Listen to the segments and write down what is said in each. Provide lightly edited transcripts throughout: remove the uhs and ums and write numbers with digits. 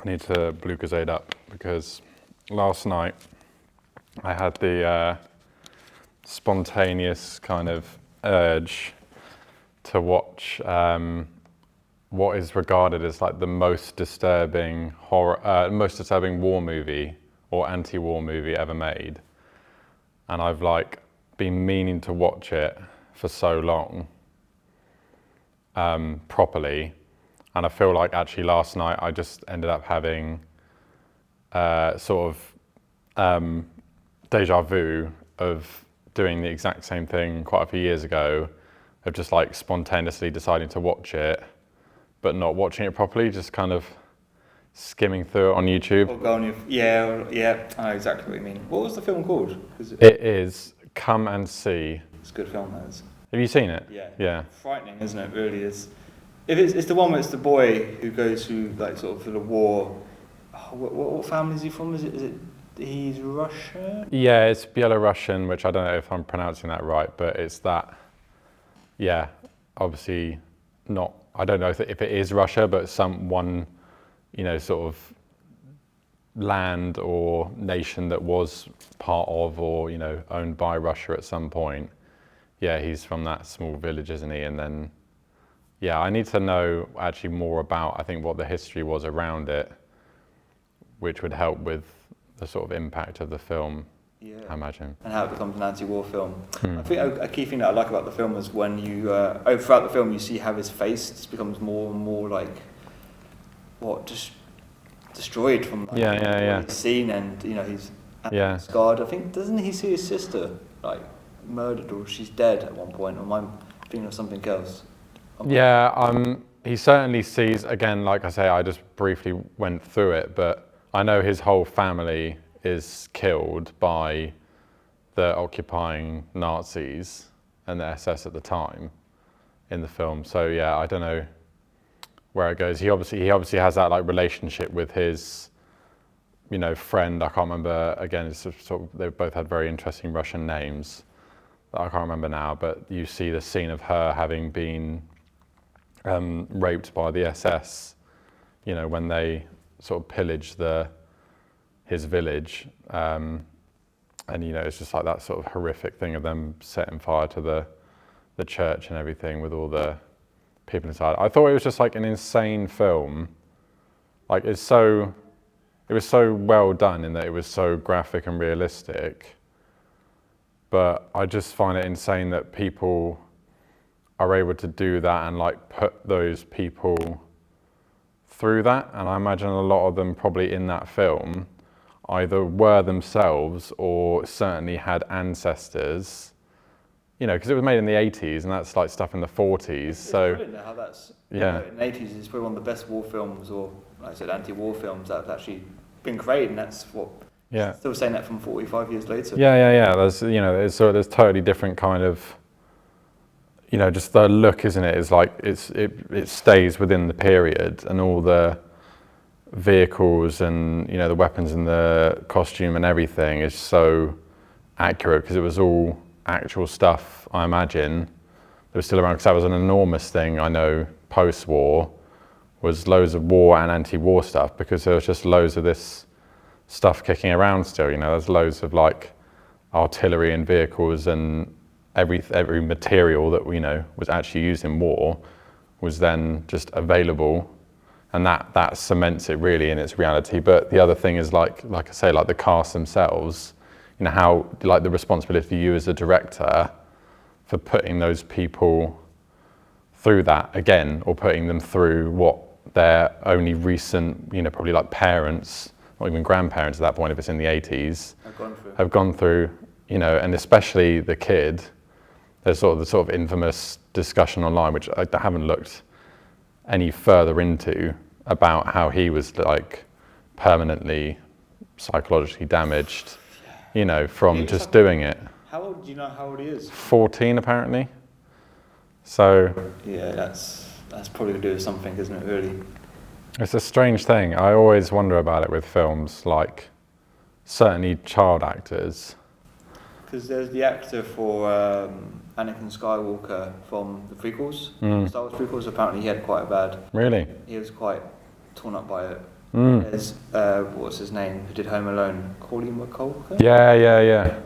I need to Lucozade up because last night I had the spontaneous kind of urge to watch what is regarded as like the most disturbing most disturbing war movie or anti-war movie ever made, and I've like been meaning to watch it for so long, properly, and I feel like actually last night I just ended up having deja vu of doing the exact same thing quite a few years ago, of just like spontaneously deciding to watch it, but not watching it properly, just kind of skimming through it on YouTube. Or go on your, yeah, I know exactly what you mean. What was the film called? It is Come and See. It's a good film, that is. Have you seen it? Yeah. Yeah. Frightening, isn't it? Really is. If it's the one where it's the boy who goes through like sort of the war. Oh, what family is he from? Is it he's Russian? Yeah, it's Belarusian, which I don't know if I'm pronouncing that right, but it's that. Yeah, obviously not. I don't know if it is Russia, but someone, sort of land or nation that was part of or owned by Russia at some point. Yeah, he's from that small village, isn't he? And then, yeah, I need to know actually more about, I think, what the history was around it, which would help with the sort of impact of the film, Yeah. I imagine. And how it becomes an anti-war film. I think a key thing that I like about the film is when you, throughout the film, you see how his face just becomes more and more like, just destroyed from like, what he's seen, and he's scarred. I think, doesn't he see his sister like murdered, or she's dead at one point, or am I thinking of something else? He certainly sees, again, like I say, I just briefly went through it, but I know his whole family is killed by the occupying Nazis and the SS at the time in the film. So yeah, I don't know where it goes. He obviously has that like relationship with his, friend. I can't remember. Again, it's sort of, they both had very interesting Russian names that I can't remember now. But you see the scene of her having been raped by the SS. When they sort of pillaged his village, and it's just like that sort of horrific thing of them setting fire to the church and everything with all the people inside. I thought it was just like an insane film. Like it was so well done in that it was so graphic and realistic. But I just find it insane that people are able to do that and like put those people through that. And I imagine a lot of them probably in that film either were themselves or certainly had ancestors, because it was made in the 80s and that's like stuff in the 40s. It's so brilliant how that's, in the 80s is probably one of the best war films, or like I said, anti-war films that have actually been created, and that's what, still saying that from 45 years later. There's, there's totally different kind of, just the look, isn't it? It's like, it stays within the period, and all the vehicles and the weapons and the costume and everything is so accurate, because it was all actual stuff, I imagine, that was still around, because that was an enormous thing, I know, post-war, was loads of war and anti-war stuff, because there was just loads of this stuff kicking around still. There's loads of like artillery and vehicles, and every material that was actually used in war was then just available. And that cements it really in its reality. But the other thing is like I say, like the cast themselves, how like the responsibility for you as a director for putting those people through that again, or putting them through what their only recent, probably like parents, or even grandparents at that point, if it's in the 80s, have gone through, and especially the kid. There's the sort of infamous discussion online, which I haven't looked any further into, about how he was like permanently psychologically damaged, from just doing it. How old, do you know how old he is? 14 apparently. So yeah, that's probably to do with something, isn't it, really? It's a strange thing. I always wonder about it with films, like certainly child actors. Because there's the actor for Anakin Skywalker from the prequels, Star Wars prequels. Apparently he had quite a bad... Really? He was quite torn up by it. There's what's his name who did Home Alone, Corey McCulkin. Yeah.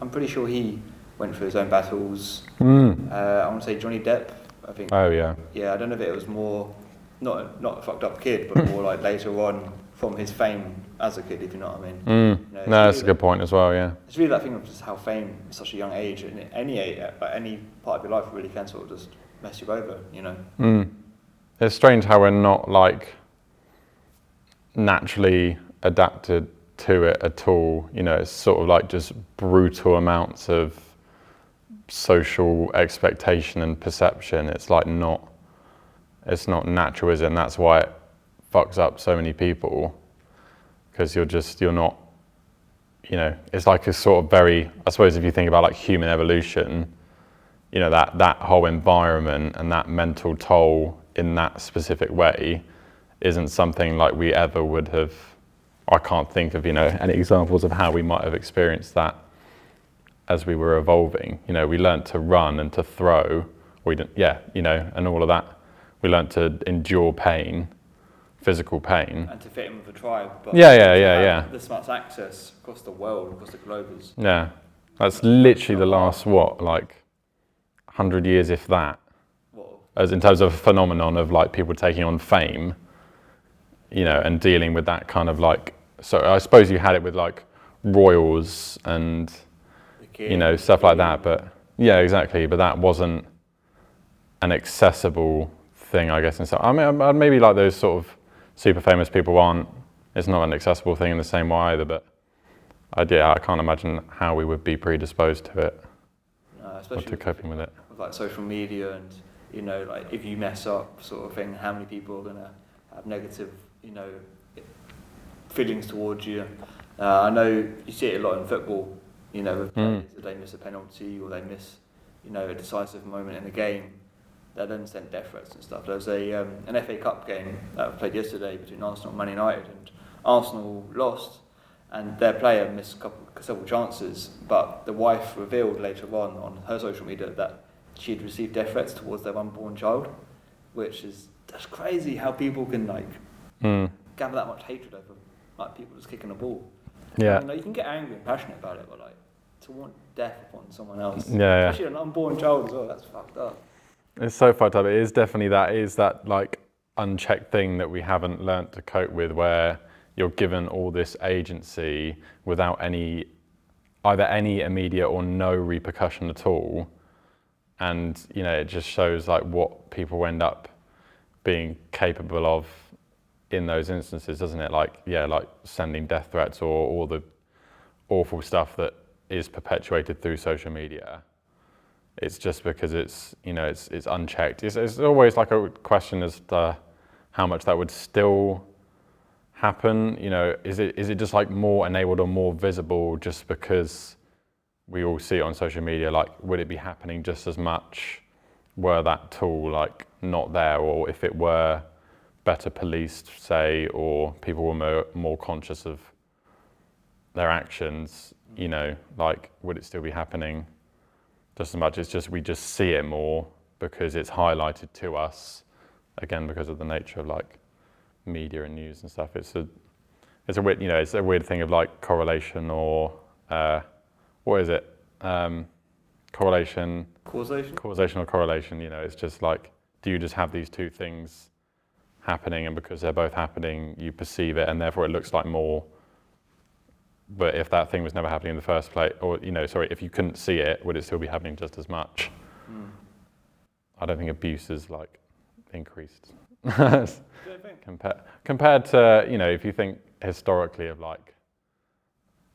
I'm pretty sure he went through his own battles. I want to say Johnny Depp. I think. Oh yeah. Yeah, I don't know if it was more not a fucked up kid, but more like later on from his fame as a kid, if you know what I mean. No, that's a good point as well. Yeah. It's really that thing of just how fame at such a young age, and any age, like any part of your life, really can sort of just mess you over, you know. It's strange how we're not like naturally adapted to it at all. You know, it's sort of like just brutal amounts of social expectation and perception. It's like it's not natural, is it? And that's why it fucks up so many people, because you're not, you know, it's like a sort of very, I suppose if you think about like human evolution, you know, that whole environment and that mental toll in that specific way isn't something like we ever would have. I can't think of, you know, any examples of how we might have experienced that as we were evolving. You know, we learned to run and to throw, you know, and all of that. We learned to endure pain, physical pain. And to fit in with the tribe. But Yeah. This much access across the world, across the globe is... Yeah, that's literally the last, what, like 100 years, if that. What? As in terms of a phenomenon of like people taking on fame, you know, and dealing with that kind of like, so I suppose you had it with like royals and, you know, stuff like that, but yeah, exactly. But that wasn't an accessible thing, I guess. And so, I mean, maybe like those sort of super famous people aren't, it's not an accessible thing in the same way either, but I can't imagine how we would be predisposed to it, especially or to coping with it. With like social media and, you know, like if you mess up sort of thing, how many people are going to have negative, you know, feelings towards you. I know you see it a lot in football, you know, with players, if they miss a penalty or they miss, you know, a decisive moment in the game, they're then sent death threats and stuff. There was an FA Cup game that was played yesterday between Arsenal and Man United, and Arsenal lost, and their player missed several chances, but the wife revealed later on her social media that she had received death threats towards their unborn child, which is, that's crazy how people can like gather that much hatred over like people just kicking a ball. Yeah. You know, you can get angry and passionate about it, but like to want death upon someone else, especially an unborn child as well, that's fucked up. It's so fucked up. It is definitely that like unchecked thing that we haven't learnt to cope with, where you're given all this agency without either any immediate or no repercussion at all. And, you know, it just shows like what people end up being capable of in those instances, doesn't it? Like, like sending death threats or all the awful stuff that is perpetuated through social media. It's just because it's, you know, it's unchecked. It's always like a question as to how much that would still happen. You know, is it just like more enabled or more visible just because we all see it on social media? Like, would it be happening just as much were that tool like not there, or if it were better policed, say, or people were more conscious of their actions, you know, like, would it still be happening just as much? It's just, we just see it more because it's highlighted to us, again, because of the nature of like media and news and stuff. It's a weird, you know, it's a weird thing of like correlation or, what is it? Correlation. Causation? Causation or correlation, you know, it's just like, do you just have these two things happening, and because they're both happening, you perceive it, and therefore it looks like more. But if that thing was never happening in the first place, or, you know, sorry, if you couldn't see it, would it still be happening just as much? I don't think abuse is like increased. Compared to, you know, if you think historically of like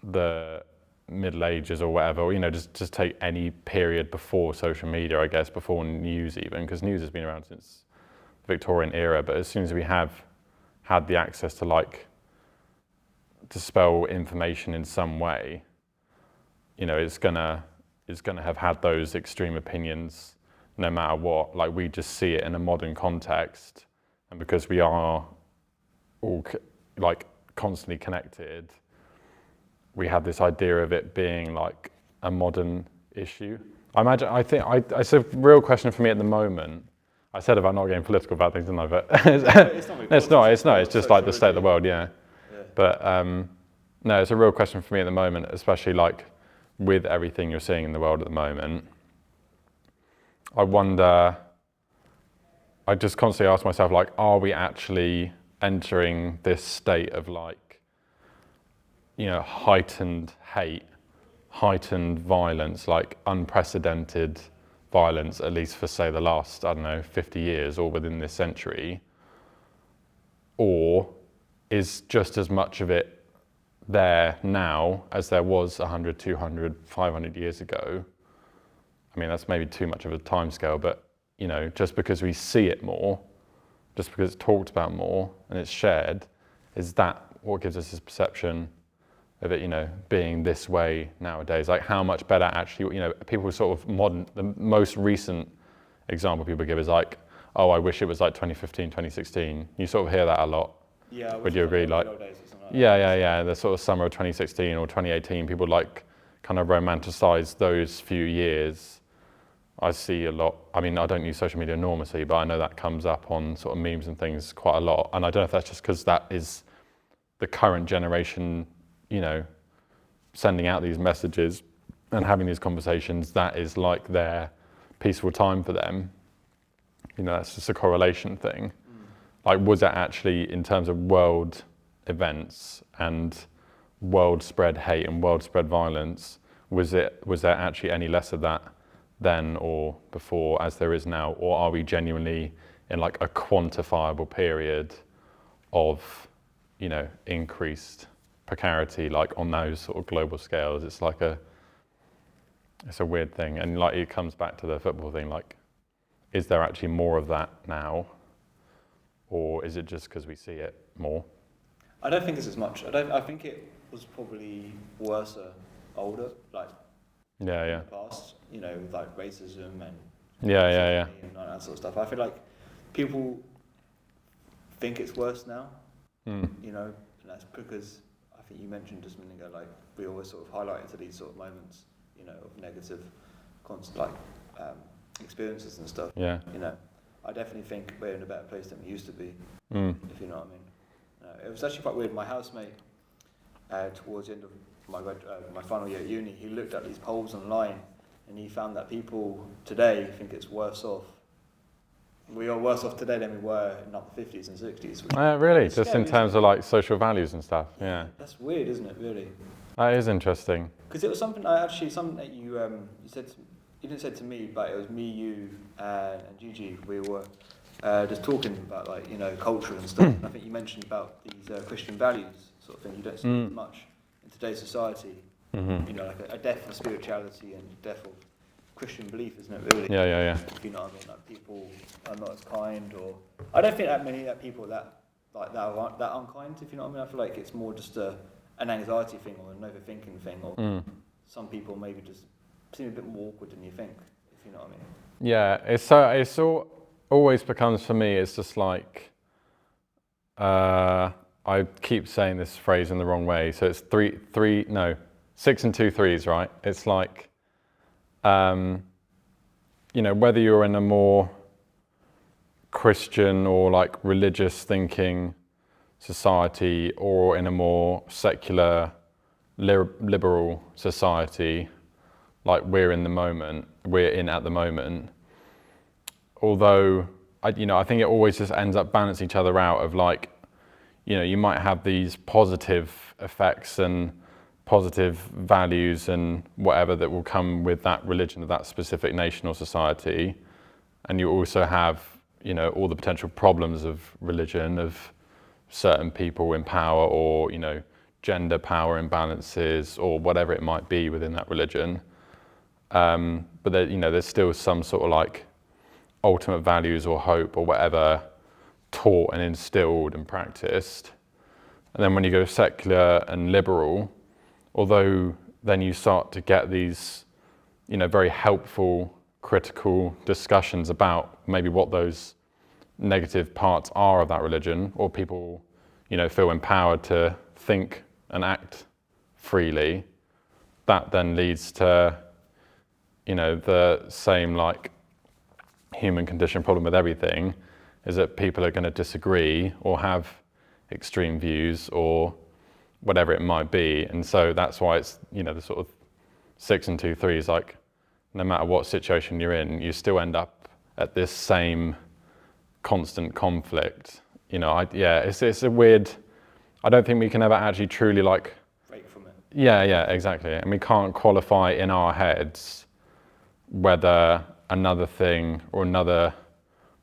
the Middle Ages or whatever, or, you know, just take any period before social media, I guess, before news even, because news has been around since the Victorian era, but as soon as we have had the access to like dispel information in some way, you know, it's gonna have had those extreme opinions no matter what. Like, we just see it in a modern context, and because we are all like constantly connected, we have this idea of it being like a modern issue. I think it's a real question for me at the moment. I said about not getting political about things, didn't I? But It's not really it's not. politics, It's not. It's just like the state of the world. Yeah. But no, it's a real question for me at the moment, especially like with everything you're seeing in the world at the moment. I wonder. I just constantly ask myself, like, are we actually entering this state of like, heightened hate, heightened violence, like unprecedented violence, at least for say the last, 50 years or within this century? Or is just as much of it there now as there was 100, 200, 500 years ago? I mean, that's maybe too much of a timescale, but just because we see it more, just because it's talked about more and it's shared, is that what gives us this perception of it, being this way nowadays? Like how much better actually, people sort of the most recent example people give is like, oh, I wish it was like 2015, 2016. You sort of hear that a lot. Yeah. Would you agree? Like, yeah. The sort of summer of 2016 or 2018, people like kind of romanticize those few years. I see a lot. I mean, I don't use social media enormously, but I know that comes up on sort of memes and things quite a lot. And I don't know if that's just because that is the current generation, sending out these messages and having these conversations. That is like their peaceful time for them. That's just a correlation thing. Like, was it actually, in terms of world events and world spread hate and world spread violence, was there actually any less of that then or before as there is now? Or are we genuinely in like a quantifiable period of, increased precarity, like on those sort of global scales? It's a weird thing. And like, it comes back to the football thing, like, is there actually more of that now? Or is it just because we see it more? I don't think it's as much. I think it was probably worse older, like in the past, like racism and and all that sort of stuff. I feel like people think it's worse now, and that's because I think you mentioned just a minute ago, like we always sort of highlight into these sort of moments, of negative, experiences and stuff. Yeah. I definitely think we're in a better place than we used to be, if you know what I mean. It was actually quite weird. My housemate, towards the end of my final year at uni, he looked at these polls online and he found that people today think it's worse off. We are worse off today than we were in like the 50s and 60s. Really? Just in terms of like social values and stuff? Yeah. That's weird, isn't it, really? That is interesting. Because it was something that you said to me. You didn't say to me, but it was me, you, and Gigi. We were just talking about culture and stuff. And I think you mentioned about these Christian values sort of thing. You don't see it much in today's society. Mm-hmm. Like a death of spirituality and death of Christian belief, isn't it? Really? Yeah. If you know what I mean, like people are not as kind, or I don't think that many people that are that unkind. If you know what I mean, I feel like it's more just an anxiety thing or an overthinking thing, or some people maybe just seem a bit more awkward than you think, if you know what I mean. Yeah, it's always becomes for me, it's just like, I keep saying this phrase in the wrong way, so it's 6 and 2 3s, right? It's like, whether you're in a more Christian or like religious thinking society or in a more secular, liberal society, like we're in at the moment, although I think it always just ends up balancing each other out of like, you might have these positive effects and positive values and whatever that will come with that religion of that specific nation or society, and you also have all the potential problems of religion, of certain people in power, or gender power imbalances or whatever it might be within that religion. But there's still some sort of like ultimate values or hope or whatever taught and instilled and practiced. And then when you go secular and liberal, although then you start to get these, very helpful, critical discussions about maybe what those negative parts are of that religion, or people, feel empowered to think and act freely, that then leads to the same like human condition problem with everything is that people are going to disagree or have extreme views or whatever it might be. And so that's why it's, the sort of 6 and 2, 3 is like, no matter what situation you're in, you still end up at this same constant conflict. It's a weird, I don't think we can ever actually truly like break from it. Yeah, exactly. And we can't qualify in our heads whether another thing or another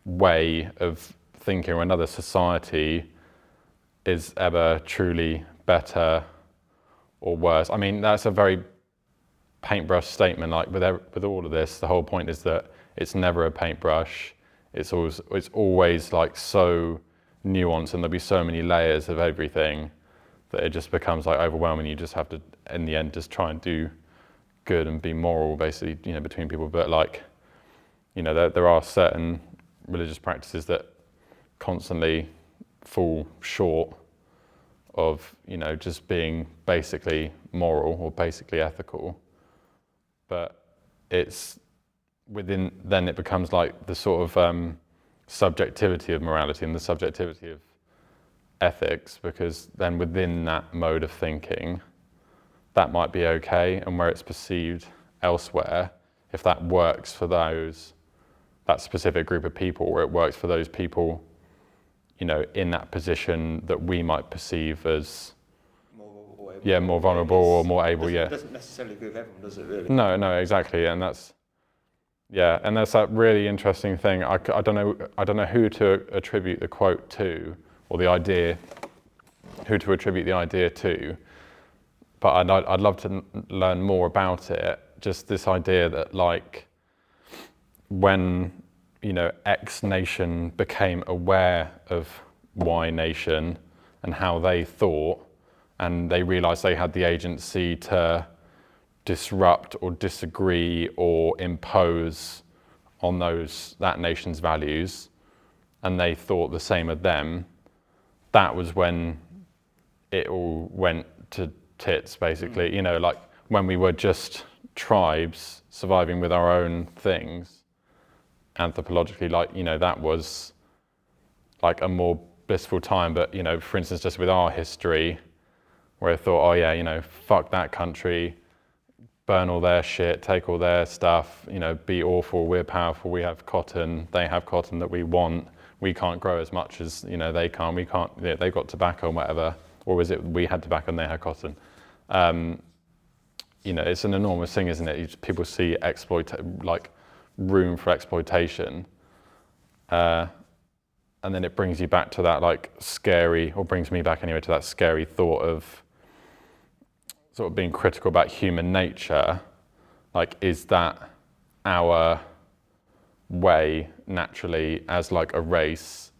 way of thinking or another society is ever truly better or worse. I mean, that's a very paintbrush statement. Like with all of this, the whole point is that it's never a paintbrush. It's always like so nuanced, and there'll be so many layers of everything that it just becomes like overwhelming. You just have to, in the end, just try and do good and be moral, basically, between people. But like, there are certain religious practices that constantly fall short of, just being basically moral or basically ethical. But it's within, then it becomes like the sort of subjectivity of morality and the subjectivity of ethics, because then within that mode of thinking, that might be okay, and where it's perceived elsewhere, if that works for that specific group of people, or it works for those people, in that position that we might perceive as more vulnerable or more able. It doesn't necessarily agree with everyone, does it really? No, exactly, and that's that really interesting thing. I don't know who to attribute the quote to, or the idea, who to attribute the idea to, but I'd love to learn more about it. Just this idea that like when X nation became aware of Y nation and how they thought, and they realized they had the agency to disrupt or disagree or impose on that nation's values, and they thought the same of them, that was when it all went to tits, basically. Like when we were just tribes surviving with our own things, anthropologically, like, that was like a more blissful time. But, for instance, just with our history, where I thought, oh yeah, fuck that country, burn all their shit, take all their stuff, be awful, we're powerful, we have cotton, they have cotton that we want, we can't grow as much as, they can't, we can't, they've got tobacco and whatever, or was it we had tobacco and they had cotton? It's an enormous thing, isn't it? People see like room for exploitation, and then it brings you back to that like scary, or brings me back anyway, to that scary thought of sort of being critical about human nature. Like, is that our way naturally as like a race,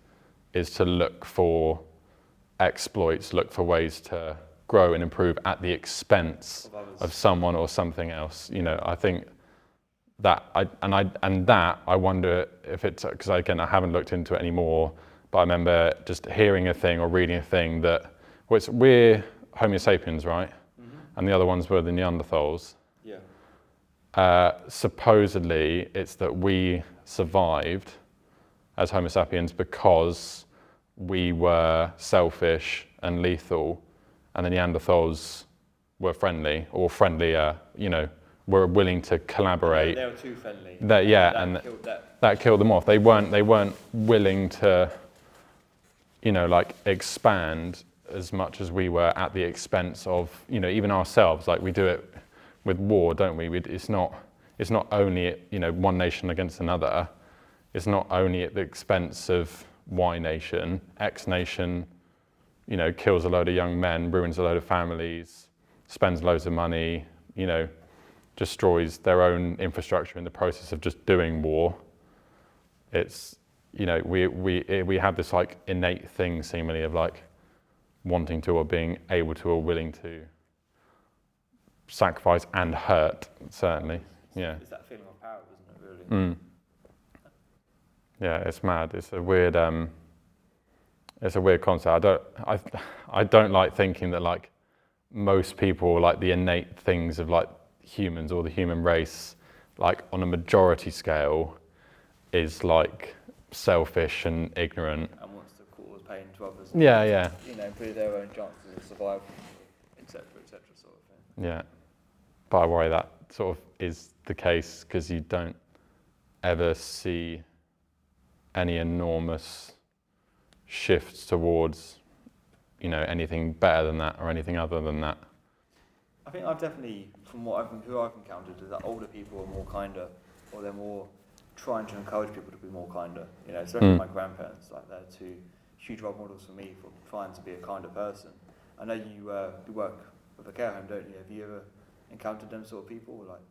is to look for exploits, look for ways to grow and improve at the expense of someone or something else? I think that I wonder if it's, because again I haven't looked into it anymore, but I remember just hearing a thing or reading a thing that we're Homo sapiens, right? Mm-hmm. And the other ones were the Neanderthals. Yeah. Supposedly it's that we survived as Homo sapiens because we were selfish and lethal, and the Neanderthals were friendly, or friendlier, were willing to collaborate. They were too friendly. That killed them off. They weren't willing to, like expand as much as we were at the expense of, even ourselves. Like we do it with war, don't we? It's not only, one nation against another. It's not only at the expense of Y nation. X nation, kills a load of young men, ruins a load of families, spends loads of money, destroys their own infrastructure in the process of just doing war. It's, we have this like innate thing seemingly of like wanting to, or being able to, or willing to sacrifice and hurt, certainly. Yeah. It's that feeling of power, isn't it, really? Yeah, it's mad. It's a weird concept. I don't like thinking that like most people, like the innate things of like humans or the human race, like on a majority scale, is like selfish and ignorant. And wants to cause pain to others. Yeah, yeah. You know, improve their own chances of survival, etc., sort of thing. Yeah. But I worry that sort of is the case because you don't ever see any enormous shifts towards, you know, anything better than that or anything other than that. I think I've definitely, from who I've encountered, is that older people are more kinder, or they're more trying to encourage people to be more kinder. You know, especially my grandparents, like they're two huge role models for me for trying to be a kinder person. I know you work with a care home, don't you? Have you ever encountered them sort of people? Or like,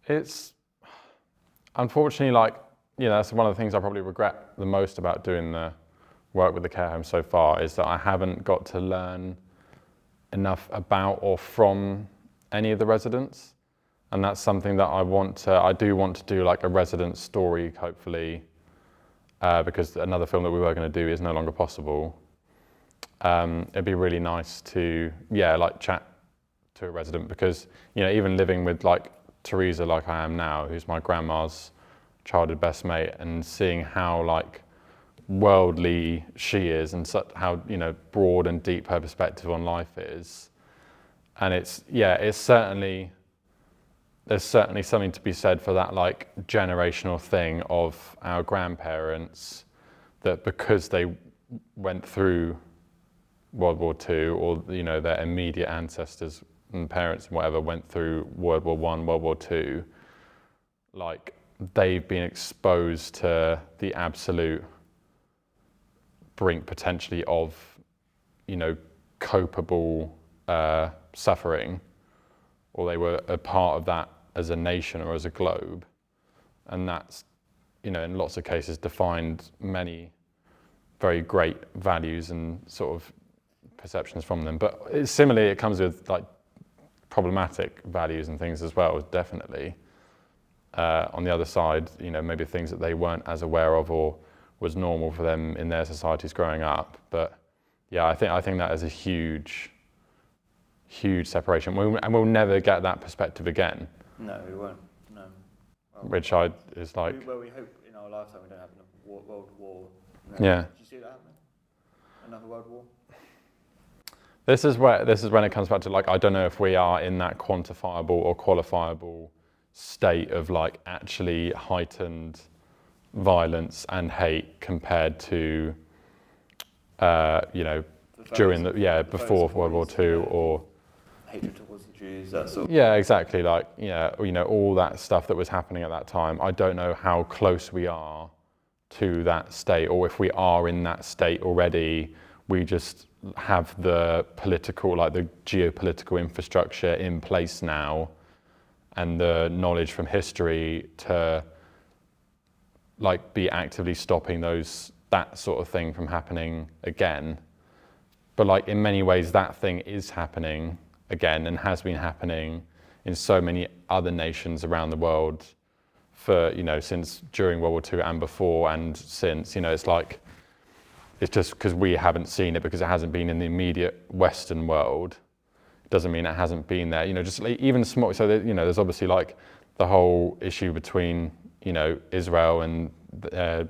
It's unfortunately like, you know, that's one of the things I probably regret the most about doing the work with the care home so far is that I haven't got to learn enough about or from any of the residents. And that's something that I do want to do like a resident story, hopefully, because another film that we were going to do is no longer possible. It'd be really nice to, like chat to a resident because, you know, even living with like Teresa, like I am now, who's my grandma's childhood best mate, and seeing how like worldly she is and such, how, you know, broad and deep her perspective on life is. And it's certainly, there's certainly something to be said for that like generational thing of our grandparents, that because they went through World War II, or, you know, their immediate ancestors and parents and whatever went through World War I, World War II, like they've been exposed to the absolute brink potentially of, you know, copable suffering, or they were a part of that as a nation or as a globe, and that's, you know, in lots of cases defined many very great values and sort of perceptions from them. But similarly, it comes with like problematic values and things as well, definitely. On the other side, you know, maybe things that they weren't as aware of or was normal for them in their societies growing up. But yeah, I think that is a huge separation, and we'll never get that perspective again. no, we won't. No. Well, Which is like. we hope in our lifetime we don't have another world war. No. Yeah. Did you see that happening? Another world war? This is when it comes back to like, I don't know if we are in that quantifiable or qualifiable state of like actually heightened violence and hate compared to, you know, during before World War II, or hatred towards the Jews, that sort of. Yeah, exactly. Like, yeah, you know, all that stuff that was happening at that time. I don't know how close we are to that state, or if we are in that state already, we just have the political, like the geopolitical infrastructure in place now, and the knowledge from history to like be actively stopping that sort of thing from happening again. But like in many ways that thing is happening again and has been happening in so many other nations around the world for, you know, since during World War II and before and since, you know, it's like, it's just because we haven't seen it because it hasn't been in the immediate Western world. It doesn't mean it hasn't been there, you know, just like even small, so that, you know, there's obviously like the whole issue between, you know, Israel and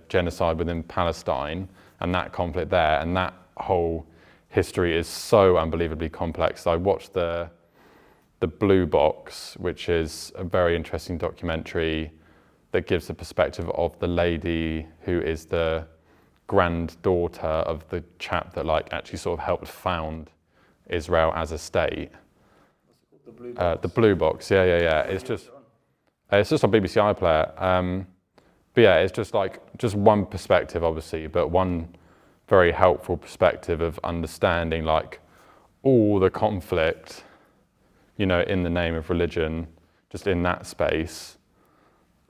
genocide within Palestine and that conflict there, and that whole history is so unbelievably complex. I watched the Blue Box, which is a very interesting documentary that gives the perspective of the lady who is the granddaughter of the chap that like actually sort of helped found Israel as a state. What's it called? The Blue Box? The Blue Box, yeah. It's just on BBC iPlayer. But yeah, it's just like, just one perspective obviously, but one very helpful perspective of understanding like all the conflict, you know, in the name of religion, just in that space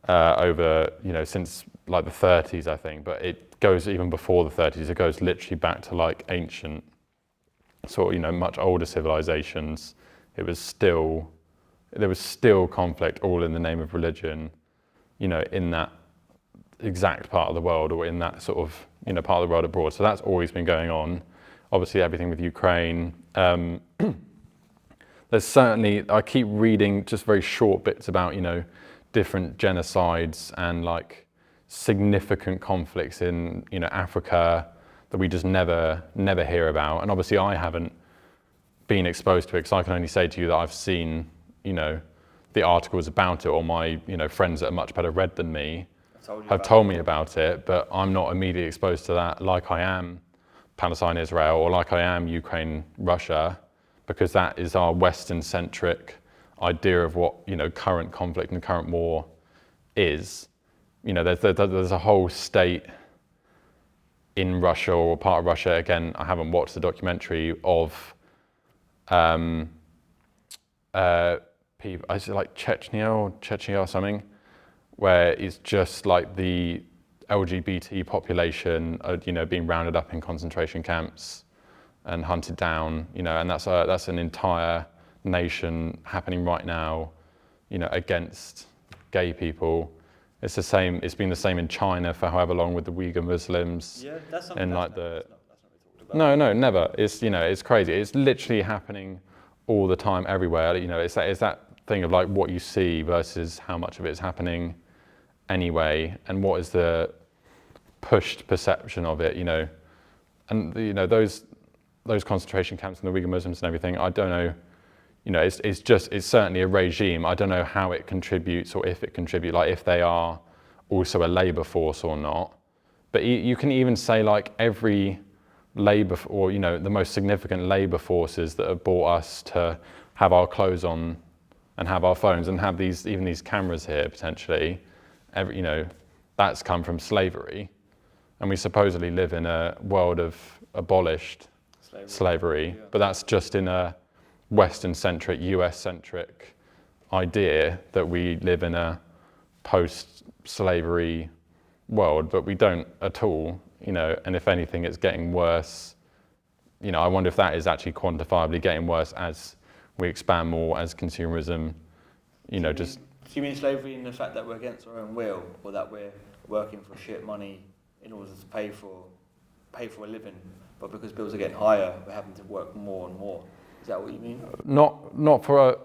over, you know, since like the 30s, I think, but it goes even before the 30s. It goes literally back to like ancient, sort of, you know, much older civilizations. There was still conflict all in the name of religion, you know, in that exact part of the world, or in that sort of, you know, part of the world abroad. So that's always been going on. Obviously everything with Ukraine. There's certainly, I keep reading just very short bits about, you know, different genocides and like significant conflicts in, you know, Africa that we just never hear about. And obviously I haven't been exposed to it, because I can only say to you that I've seen, you know, the articles about it, or my, you know, friends that are much better read than me have told me about it, but I'm not immediately exposed to that like I am Palestine, Israel, or like I am Ukraine, Russia, because that is our Western-centric idea of what, you know, current conflict and current war is. You know, there's a whole state in Russia, or part of Russia, again, I haven't watched the documentary, of people, is it like Chechnya or something, where it's just like the LGBT population are, you know, being rounded up in concentration camps and hunted down, you know, and that's an entire nation happening right now, you know, against gay people. It's the same. It's been the same in China for however long with the Uyghur Muslims. Yeah, that's something. And That's like not, the that's not really talked about. no, never. It's, you know, it's crazy. It's literally happening all the time, everywhere. You know, it's that thing of like what you see versus how much of it is happening anyway, and what is the pushed perception of it. You know, and you know those concentration camps and the Uyghur Muslims and everything. I don't know. You know, it's certainly a regime. I don't know how it contributes, or if it contributes, like if they are also a labour force or not. But you can even say like every labour, or you know, the most significant labour forces that have brought us to have our clothes on and have our phones and have even these cameras here potentially, you know, that's come from slavery. And we supposedly live in a world of abolished slavery, yeah. But that's just in a Western-centric, US-centric idea that we live in a post-slavery world, but we don't at all, you know, and if anything, it's getting worse. You know, I wonder if that is actually quantifiably getting worse as we expand more, as consumerism, you know, just... Do you mean slavery in the fact that we're against our own will, or that we're working for shit money in order to pay for a living, but because bills are getting higher, we're having to work more and more? Is that what you mean? Not for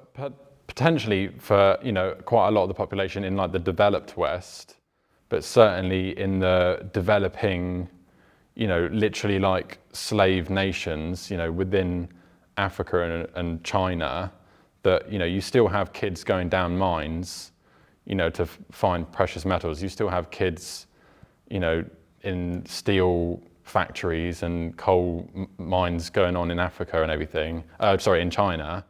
potentially for, you know, quite a lot of the population in like the developed West, but certainly in the developing, you know, literally like slave nations, you know, within Africa and China, that, you know, you still have kids going down mines, you know, to find precious metals. You still have kids, you know, in steel factories and coal mines going on in Africa and everything, in China,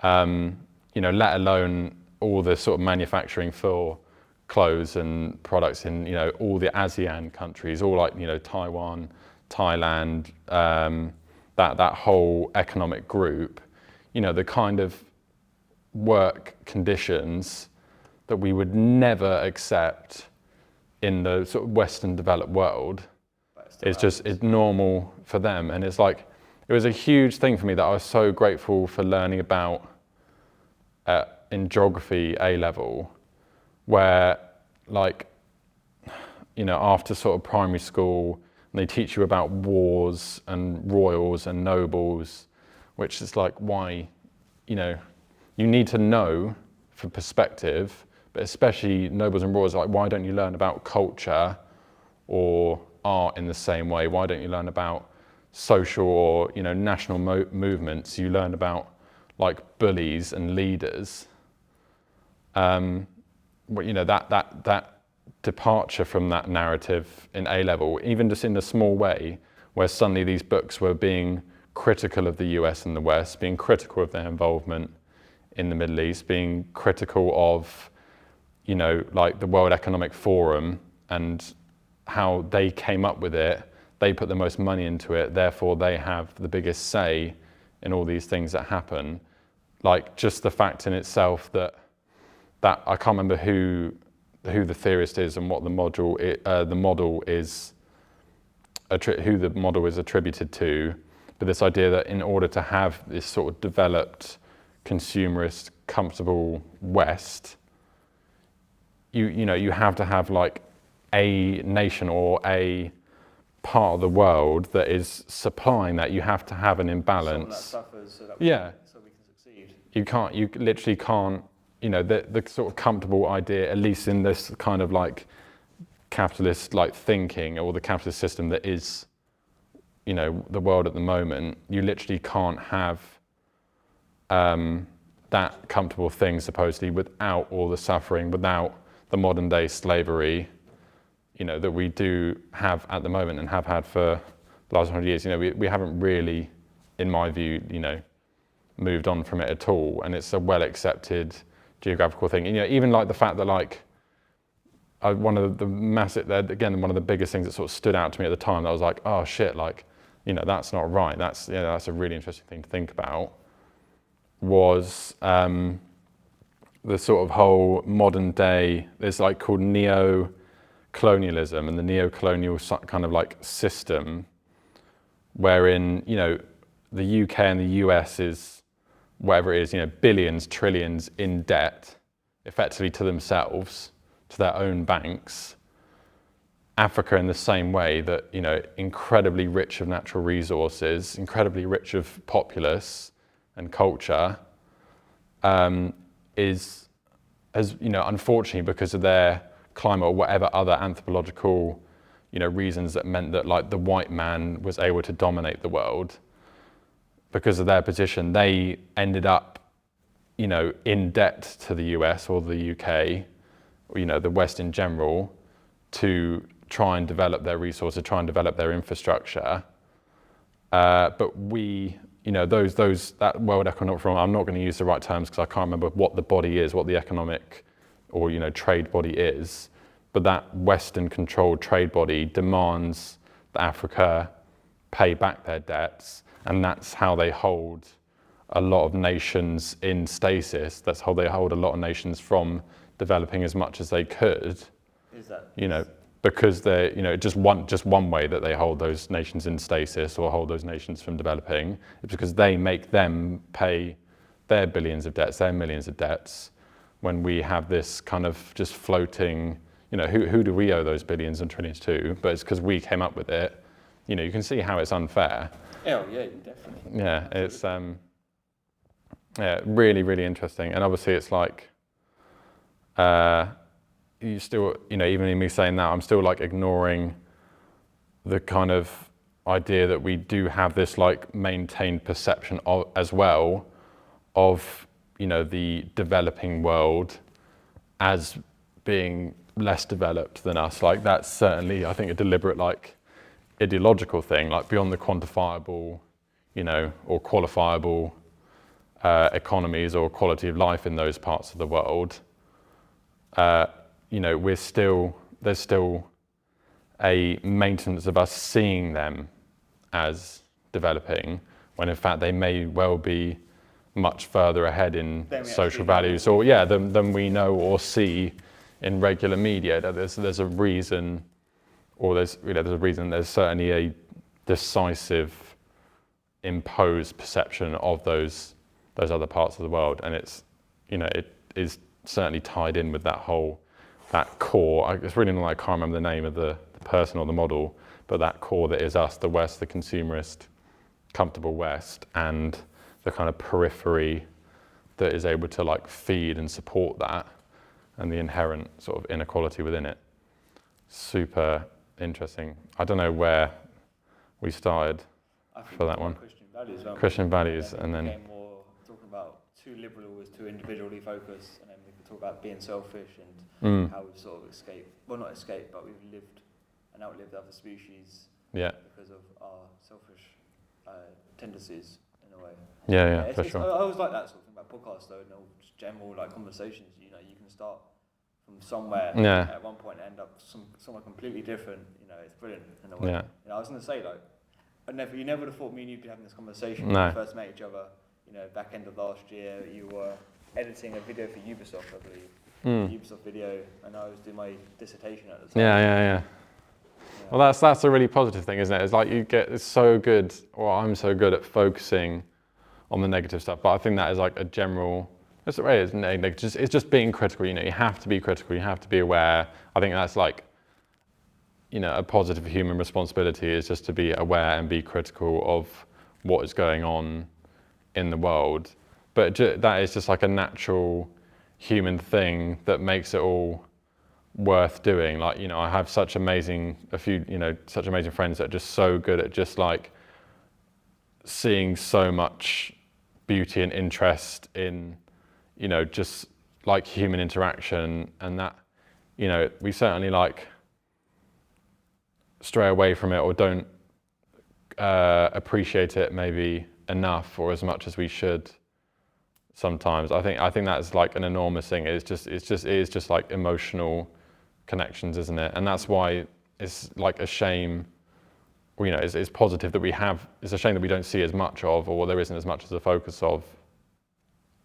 you know, let alone all the sort of manufacturing for clothes and products in, you know, all the ASEAN countries, all like, you know, Taiwan, Thailand, that whole economic group, you know, the kind of work conditions that we would never accept in the sort of Western developed world. It's normal for them. And it's like, it was a huge thing for me that I was so grateful for learning about in geography A level, where like, you know, after sort of primary school, they teach you about wars and royals and nobles, which is like, why, you know, you need to know for perspective, but especially nobles and royals, like why don't you learn about culture or art in the same way? Why don't you learn about social or, you know, national movements? You learn about like bullies and leaders. But, you know, that departure from that narrative in A level, even just in a small way, where suddenly these books were being critical of the US and the West, being critical of their involvement in the Middle East, being critical of, you know, like the World Economic Forum and how they came up with it. They put the most money into it, therefore they have the biggest say in all these things that happen. Like just the fact in itself that I can't remember who the theorist is and what the model is who the model is attributed to, but this idea that in order to have this sort of developed, consumerist, comfortable West, you know, you have to have like a nation or a part of the world that is supplying that. You have to have an imbalance. Someone that suffers so that so we can succeed. You literally can't, you know, the sort of comfortable idea, at least in this kind of like capitalist like thinking or the capitalist system that is, you know, the world at the moment, you literally can't have that comfortable thing supposedly without all the suffering, without the modern day slavery, you know, that we do have at the moment and have had for the last 100 years. You know, we haven't really, in my view, you know, moved on from it at all, and it's a well accepted geographical thing. You know, even like the fact that like one of the massive, again, one of the biggest things that sort of stood out to me at the time, that I was like, oh shit, like, you know, that's not right. That's, you know, that's a really interesting thing to think about, was the sort of whole modern day, there's like called neo-colonialism, and the neo-colonial kind of like system wherein, you know, the UK and the US is, whatever it is, you know, billions, trillions in debt, effectively to themselves, to their own banks. Africa in the same way, that, you know, incredibly rich of natural resources, incredibly rich of populace and culture, has, you know, unfortunately, because of their climate or whatever other anthropological, you know, reasons that meant that like the white man was able to dominate the world, because of their position, they ended up, you know, in debt to the US or the UK, or, you know, the West in general, to try and develop their resources, try and develop their infrastructure. But we, you know, that World Economic Forum, I'm not going to use the right terms because I can't remember what the body is, what the economic or, you know, trade body is, but that Western controlled trade body demands that Africa pay back their debts, and that's how they hold a lot of nations in stasis. That's how they hold a lot of nations from developing as much as they could. Is that, you know, because they're, you know, just one way that they hold those nations in stasis or hold those nations from developing is because they make them pay their billions of debts, their millions of debts, when we have this kind of just floating, you know, who do we owe those billions and trillions to? But it's because we came up with it. You know, you can see how it's unfair. Oh yeah, definitely. Yeah, it's yeah, really, really interesting. And obviously it's like, you still, you know, even in me saying that, I'm still like ignoring the kind of idea that we do have this like maintained perception of, as well, of, you know, the developing world as being less developed than us. Like that's certainly, I think, a deliberate like ideological thing, like beyond the quantifiable, you know, or qualifiable economies or quality of life in those parts of the world. You know, there's still a maintenance of us seeing them as developing, when in fact they may well be much further ahead in social values, or yeah, than we know or see in regular media. That there's a reason, or there's a reason. There's certainly a decisive, imposed perception of those other parts of the world, and it's, you know, it is certainly tied in with that core. It's really not, I can't remember the name of the person or the model, but that core that is us, the West, the consumerist, comfortable West, and the kind of periphery that is able to like feed and support that, and the inherent sort of inequality within it. Super interesting. I don't know where we started for that one. Christian values, and then became more talking about too liberal was too individually focused, and then we could talk about being selfish and how we've sort of escaped, well not escaped, but we've lived and outlived other species because of our selfish tendencies in a way. Yeah, for sure. I always like that sort of thing about podcasts though, and all just general like conversations. You know, you can start from somewhere at one point and end up somewhere completely different. You know, it's brilliant in a way. Yeah. You know, I was going to say like, you never would have thought me and you'd be having this conversation No. when we first met each other. You know, back end of last year, you were editing a video for Ubisoft, I believe. Ubisoft video, and I was doing my dissertation at the time. Yeah. Well, that's a really positive thing, isn't it? It's like it's so good, or I'm so good at focusing on the negative stuff, but I think that is like a general, it's just being critical. You know, you have to be critical, you have to be aware. I think that's like, you know, a positive human responsibility is just to be aware and be critical of what is going on in the world. But that is just like a natural human thing that makes it all worth doing. Like, you know, I have such amazing friends that are just so good at just like seeing so much beauty and interest in, you know, just like human interaction, and that, you know, we certainly like stray away from it or don't appreciate it maybe enough or as much as we should sometimes. I think that's like an enormous thing. It is just like emotional connections, isn't it? And that's why it's like a shame, or, you know, it's positive that we have. It's a shame that we don't see as much of, or there isn't as much as a focus of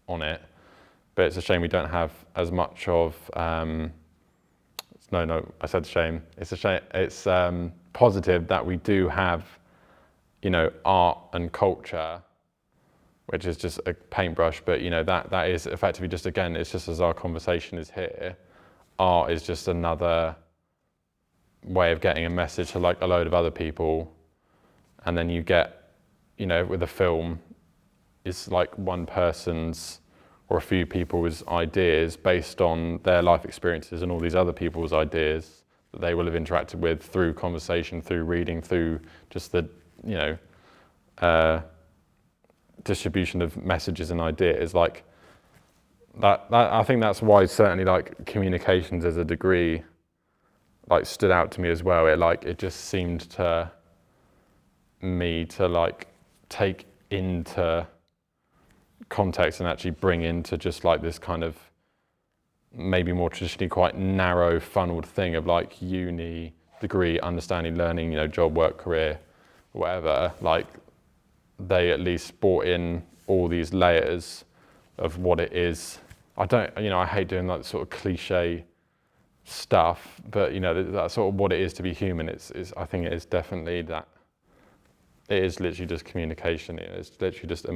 on it. But it's a shame we don't have as much of. No, I said shame. It's a shame. It's positive that we do have, you know, art and culture, which is just a paintbrush. But you know, that is effectively just, again, it's just as our conversation is here. Art is just another way of getting a message to like a load of other people, and then you get, you know, with a film, it's like one person's or a few people's ideas based on their life experiences and all these other people's ideas that they will have interacted with through conversation, through reading, through just the, you know, distribution of messages and ideas. Like that I think that's why certainly like communications as a degree like stood out to me as well. It just seemed to me to like take into context and actually bring into just like this kind of maybe more traditionally quite narrow funneled thing of like uni, degree, understanding, learning, you know, job, work, career, whatever. Like they at least brought in all these layers of what it is. I hate doing like sort of cliche stuff, but you know, that's sort of what it is to be human. I think it is definitely that. It is literally just communication. It's literally just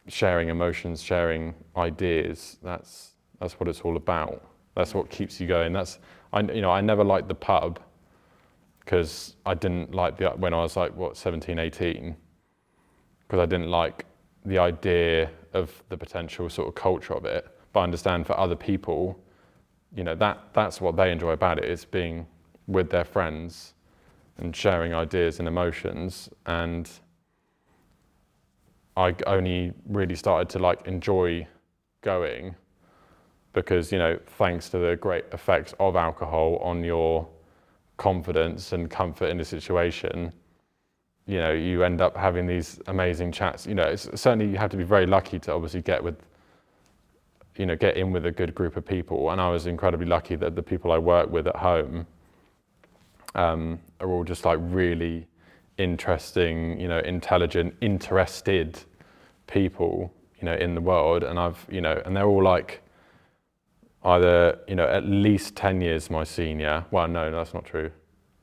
sharing emotions, sharing ideas. That's what it's all about. That's what keeps you going. I never liked the pub because I didn't like when I was like 17, 18, because I didn't like the idea of the potential sort of culture of it. But I understand for other people, you know, that's what they enjoy about it, is being with their friends and sharing ideas and emotions. And I only really started to like enjoy going because, you know, thanks to the great effects of alcohol on your confidence and comfort in the situation, you know, you end up having these amazing chats. You know, certainly you have to be very lucky to obviously get in with a good group of people. And I was incredibly lucky that the people I work with at home are all just like really interesting, you know, intelligent, interested people, you know, in the world. And and they're all like either, you know, at least 10 years my senior. Well, no, that's not true.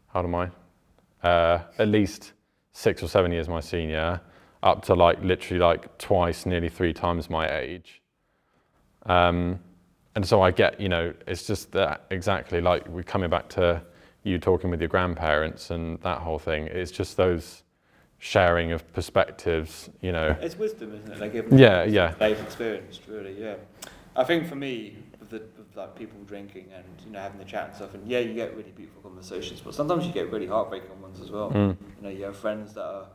How old am I? At least 6 or 7 years my senior, up to like literally like twice, nearly 3 times my age. And so I get, you know, it's just that exactly like we're coming back to you talking with your grandparents and that whole thing. It's just those sharing of perspectives, you know. It's wisdom, isn't it? Like they've experienced, really. Yeah. I think for me, with like people drinking and, you know, having the chat and stuff, and yeah, you get really beautiful conversations, but sometimes you get really heartbreaking ones as well. You know, you have friends that are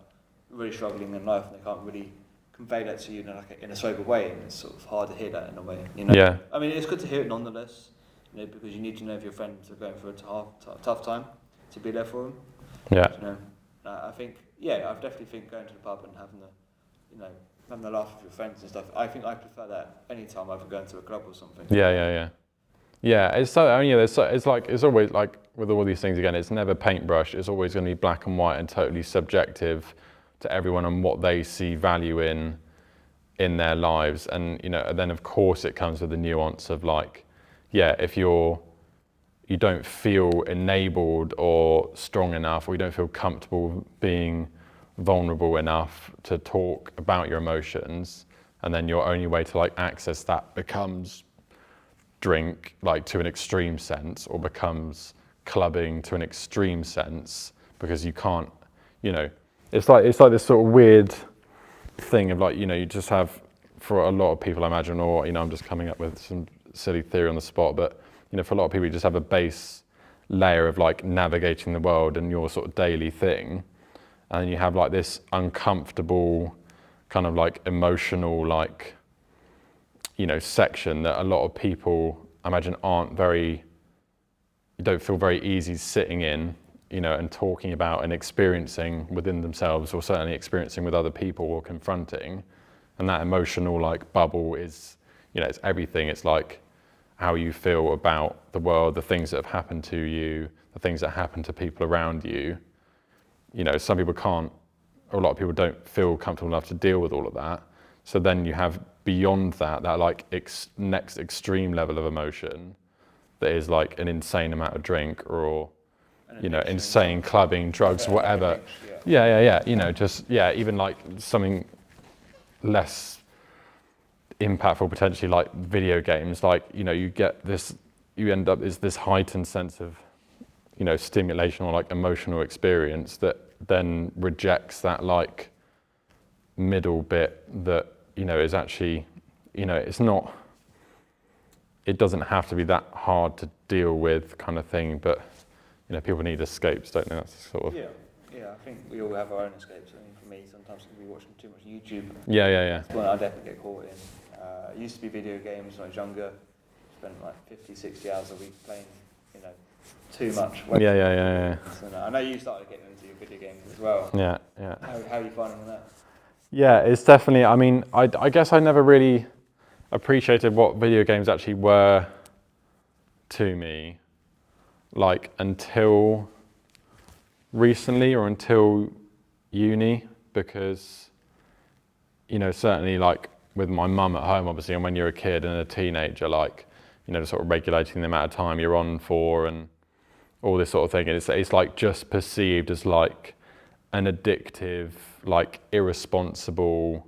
really struggling in life and they can't really convey that to you in a sober way, and it's sort of hard to hear that in a way. You know. Yeah. I mean, it's good to hear it nonetheless. You know, because you need to know if your friends are going through a tough time to be there for them. Yeah. You know, I definitely think going to the pub and having the laugh with your friends and stuff. I think I prefer that any time over going to a club or something. Yeah. It's so, I mean, it's always like with all these things again. It's never paintbrush. It's always going to be black and white and totally subjective to everyone and what they see value in their lives. And you know, and then of course it comes with the nuance of like, yeah, if you don't feel enabled or strong enough, or you don't feel comfortable being vulnerable enough to talk about your emotions, and then your only way to like access that becomes drink, like to an extreme sense, or becomes clubbing to an extreme sense, because you can't, you know, it's like this sort of weird thing of like, you know, you just have, for a lot of people I imagine, or, you know, I'm just coming up with some silly theory on the spot, but for a lot of people, you just have a base layer of like navigating the world and your sort of daily thing. And then you have like this uncomfortable kind of like emotional, like, section that a lot of people, I imagine, don't feel very easy sitting in, and talking about and experiencing within themselves, or certainly experiencing with other people or confronting. And that emotional like bubble is, it's everything. It's like how you feel about the world, the things that have happened to you, the things that happen to people around you. Some people can't, or a lot of people don't feel comfortable enough to deal with all of that. So then you have beyond that like next extreme level of emotion that is like an insane amount of drink, or, insane clubbing, drugs, whatever. Even like something less impactful potentially, like video games. Like, you end up, is this heightened sense of, stimulation or like emotional experience that then rejects that like middle bit that, is actually, it doesn't have to be that hard to deal with kind of thing, but, people need escapes, don't they? That's sort of... Yeah, I think we all have our own escapes. I mean, for me, sometimes I can be watching too much YouTube. Yeah. Well, I definitely get caught in. It used to be video games when I was younger. Spent like 50, 60 hours a week playing, too much. Yeah. And I know you started getting into your video games as well. Yeah. How are you finding that? Yeah, it's definitely, I mean, I guess I never really appreciated what video games actually were to me, like until recently or until uni, because, certainly like with my mum at home, obviously, and when you're a kid and a teenager, like, sort of regulating the amount of time you're on for and all this sort of thing. And it's like just perceived as like an addictive, like irresponsible,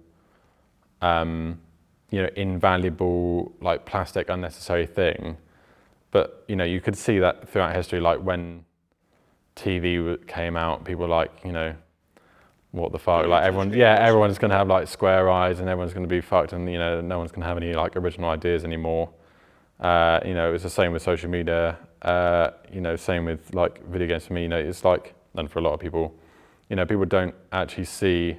invaluable, like plastic, unnecessary thing. But, you could see that throughout history, like when TV came out, people were like, what the fuck? Like everyone's going to have like square eyes and everyone's going to be fucked, and, no one's going to have any like original ideas anymore. It was the same with social media, same with like video games for me, it's like, and for a lot of people, people don't actually see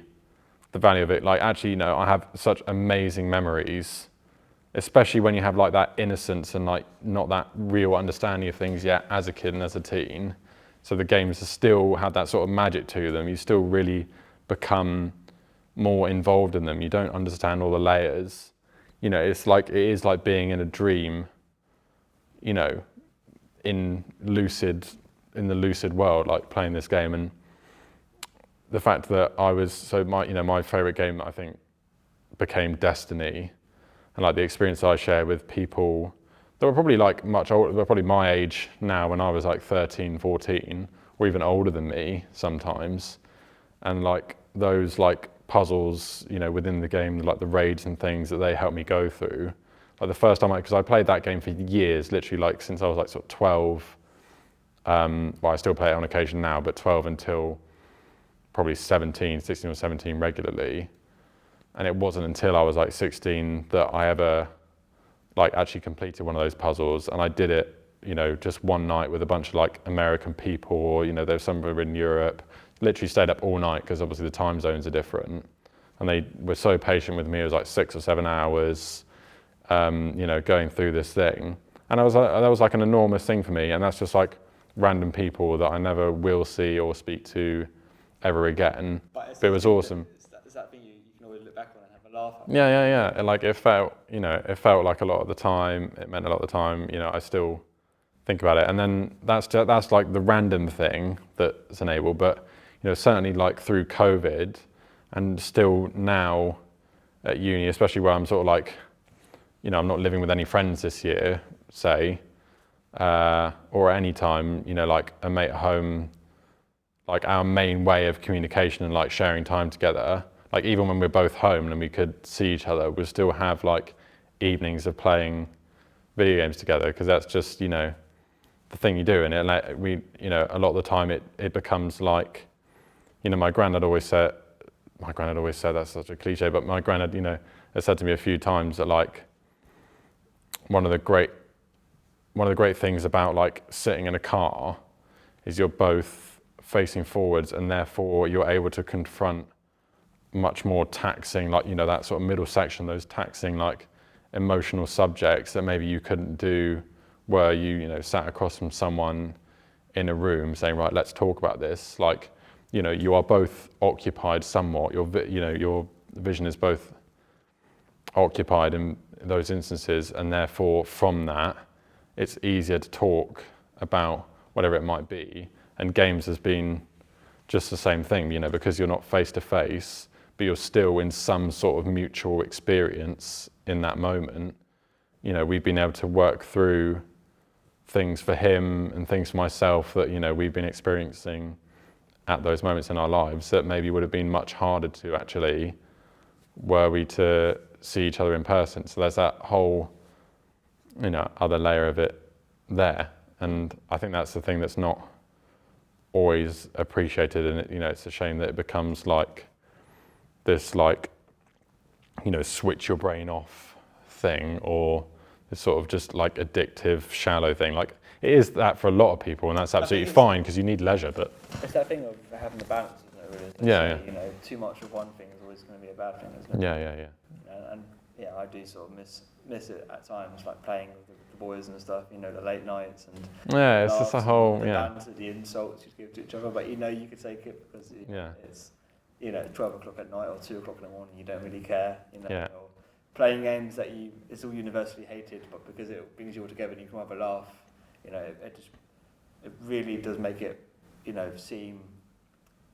the value of it. Like actually, I have such amazing memories, especially when you have like that innocence and like not that real understanding of things yet as a kid and as a teen. So the games still have that sort of magic to them. You still really become more involved in them. You don't understand all the layers. It is like being in a dream, in the lucid world, like playing this game. And the fact that my favorite game, I think, became Destiny, and like the experience I share with people that were probably like much older, they were probably my age now when I was like 13, 14, or even older than me sometimes. And like those like puzzles, within the game, like the raids and things that they helped me go through. Like the first time, because I played that game for years, literally like since I was like sort of 12. Well, I still play it on occasion now, but 12 until probably 16 or 17 regularly. And it wasn't until I was like 16 that I ever like actually completed one of those puzzles. And I did it, just one night with a bunch of like American people, or, there was somewhere in Europe. Literally stayed up all night because obviously the time zones are different. And they were so patient with me. It was like 6 or 7 hours, going through this thing. And that was like an enormous thing for me. And that's just like random people that I never will see or speak to ever again. But it was awesome. Is that thing you can always look back on and have a laugh at? Yeah. And like it felt like a lot of the time. It meant a lot of the time. I still think about it. And then that's like the random thing that's enabled. But certainly like through COVID, and still now at uni, especially where I'm sort of like, I'm not living with any friends this year, say, or any time, like a mate at home, like our main way of communication and like sharing time together, like even when we're both home and we could see each other, we'll still have like evenings of playing video games together, because that's just, the thing you do. And it, like, a lot of the time it becomes like, my granddad always said, that's such a cliche, but my granddad, has said to me a few times that like one of the great one of the great things about like sitting in a car is you're both facing forwards, and therefore you're able to confront much more taxing, like, you know, that sort of middle section, those taxing like emotional subjects that maybe you couldn't do where you know, sat across from someone in a room saying, right, let's talk about this. Like, you know, you are both occupied somewhat. Your vision is both occupied in those instances, and therefore from that, it's easier to talk about whatever it might be. And games has been just the same thing, you know, because you're not face to face, but you're still in some sort of mutual experience in that moment. You know, we've been able to work through things for him and things for myself that, you know, we've been experiencing at those moments in our lives that maybe would have been much harder to actually, were we to see each other in person. So there's that whole, you know, other layer of it there. And I think that's the thing that's not always appreciated, and you know, it's a shame that it becomes like this, like, you know, switch your brain off thing, or this sort of just like addictive, shallow thing. Like, it is that for a lot of people, and that's absolutely fine because you need leisure. But it's that thing of having the balance, isn't it? Really? It's yeah, like, yeah. You know, too much of one thing is always going to be a bad thing, isn't it? Yeah, yeah, yeah. And yeah, I do sort of miss it at times, like playing with the boys and stuff. You know, the late nights and Yeah, it's just a whole the yeah. banter, the insults you give to each other. But you know, you could take it because it's, you know, 12 o'clock at night or 2 o'clock in the morning. You don't really care. You know. Yeah. Or playing games that it's all universally hated, but because it brings you all together and you can have a laugh. You know, it really does make it, you know, seem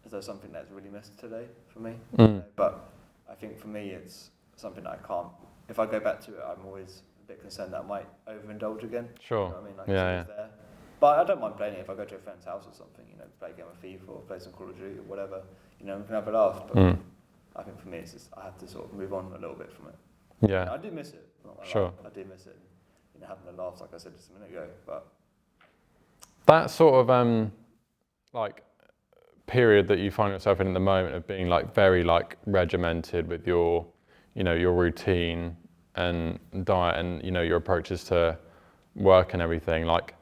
as though something that's really missed today for me. You know, but I think for me, it's something that I can't. If I go back to it, I'm always a bit concerned that I might overindulge again. Sure. You know what I mean? Like, yeah. there. But I don't mind playing it if I go to a friend's house or something. You know, play a game of FIFA or play some Call of Duty or whatever. You know, we can have a laugh. But I think for me, it's just I have to sort of move on a little bit from it. Yeah. You know, I do miss it. Sure. I do miss it. You know, having the laughs, like I said just a minute ago. But that sort of like period that you find yourself in at the moment of being like very like regimented with your, you know, your routine and diet and, you know, your approaches to work and everything, like,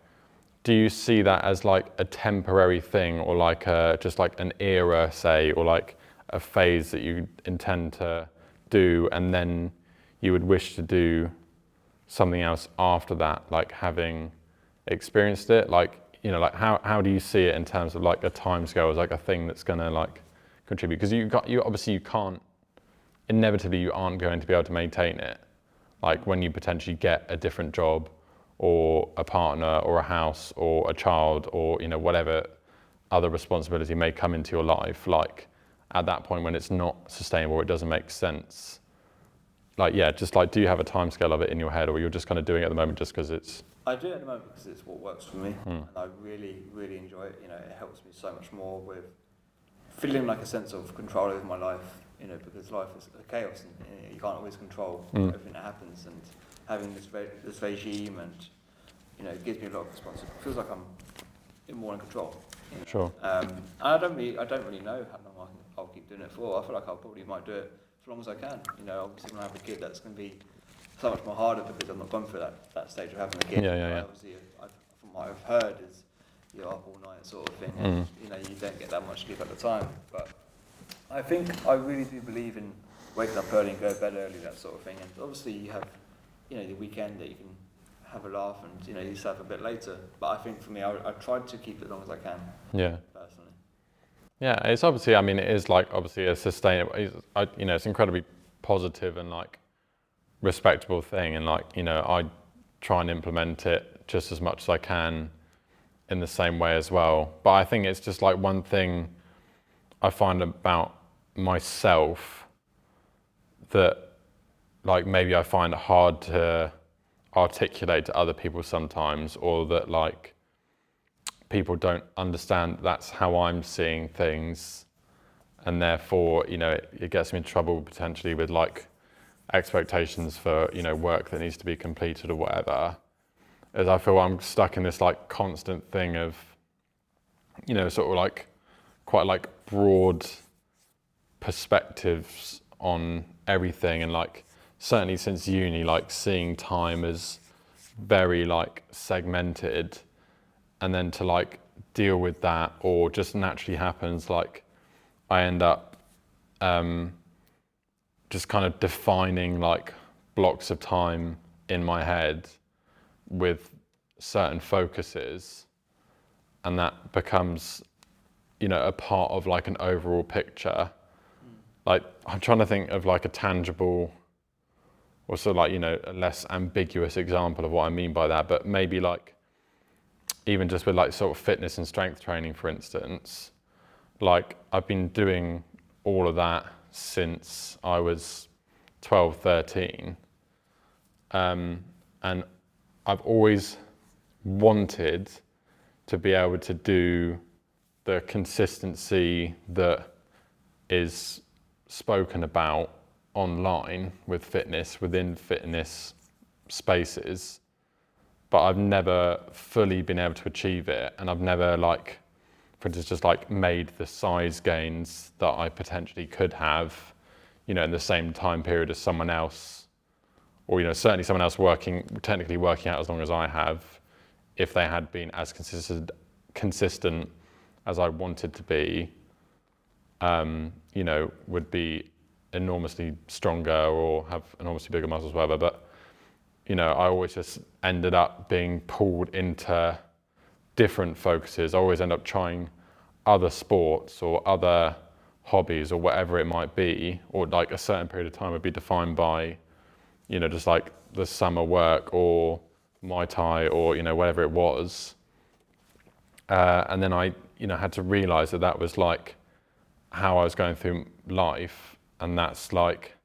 do you see that as like a temporary thing, or like just like an era, say, or like a phase that you intend to do and then you would wish to do something else after that, like having experienced it? Like, you know, like how do you see it in terms of like a timescale as like a thing that's gonna like contribute? Because you obviously you can't, inevitably you aren't going to be able to maintain it. Like when you potentially get a different job or a partner or a house or a child or, you know, whatever other responsibility may come into your life, like at that point when it's not sustainable, it doesn't make sense. Like, yeah, just like, do you have a timescale of it in your head, or you're just kind of doing it at the moment just because it's... I do it at the moment because it's what works for me, and I really, really enjoy it. You know, it helps me so much more with feeling like a sense of control over my life, you know, because life is a chaos and you can't always control everything that happens, and having this regime and, you know, it gives me a lot of responsibility. It feels like I'm more in control. You know? Sure. I don't really know how long I'll keep doing it for. I feel like I probably might do it as long as I can. You know, obviously when I have a kid, that's going to be so much more harder because I've not gone through that stage of having a kid. Yeah. Obviously, from what I've heard is you're up all night sort of thing, and you know, you don't get that much sleep at the time. But I think I really do believe in waking up early and go to bed early, that sort of thing. And obviously you have, you know, the weekend that you can have a laugh and, you know, you stay up a bit later. But I think for me, I tried to keep it as long as I can. Yeah. Personally. Yeah, it's obviously, I mean, it is like obviously a sustainable, you know, it's incredibly positive and like respectable thing, and like, you know, I try and implement it just as much as I can in the same way as well. But I think it's just like one thing I find about myself that like maybe I find it hard to articulate to other people sometimes, or that like people don't understand that's how I'm seeing things, and therefore, you know, it gets me in trouble potentially with like expectations for, you know, work that needs to be completed or whatever, as I feel I'm stuck in this like constant thing of, you know, sort of like quite like broad perspectives on everything, and like certainly since uni, like seeing time as very like segmented, and then to like deal with that, or just naturally happens, like I end up just kind of defining like blocks of time in my head with certain focuses, and that becomes, you know, a part of like an overall picture. Like I'm trying to think of like a tangible, or sort of like, you know, a less ambiguous example of what I mean by that, but maybe like even just with like sort of fitness and strength training, for instance, like I've been doing all of that since I was 12, 13. And I've always wanted to be able to do the consistency that is spoken about online with fitness, within fitness spaces, but I've never fully been able to achieve it. And I've never, like, for instance, just like made the size gains that I potentially could have, you know, in the same time period as someone else, or, you know, certainly someone else technically working out as long as I have, if they had been as consistent as I wanted to be, you know, would be enormously stronger or have enormously bigger muscles, whatever. But, you know, I always just ended up being pulled into different focuses. I always end up trying other sports or other hobbies or whatever it might be, or like a certain period of time would be defined by, you know, just like the summer work or Muay Thai or, you know, whatever it was. And then I, you know, had to realize that that was like how I was going through life. And that's like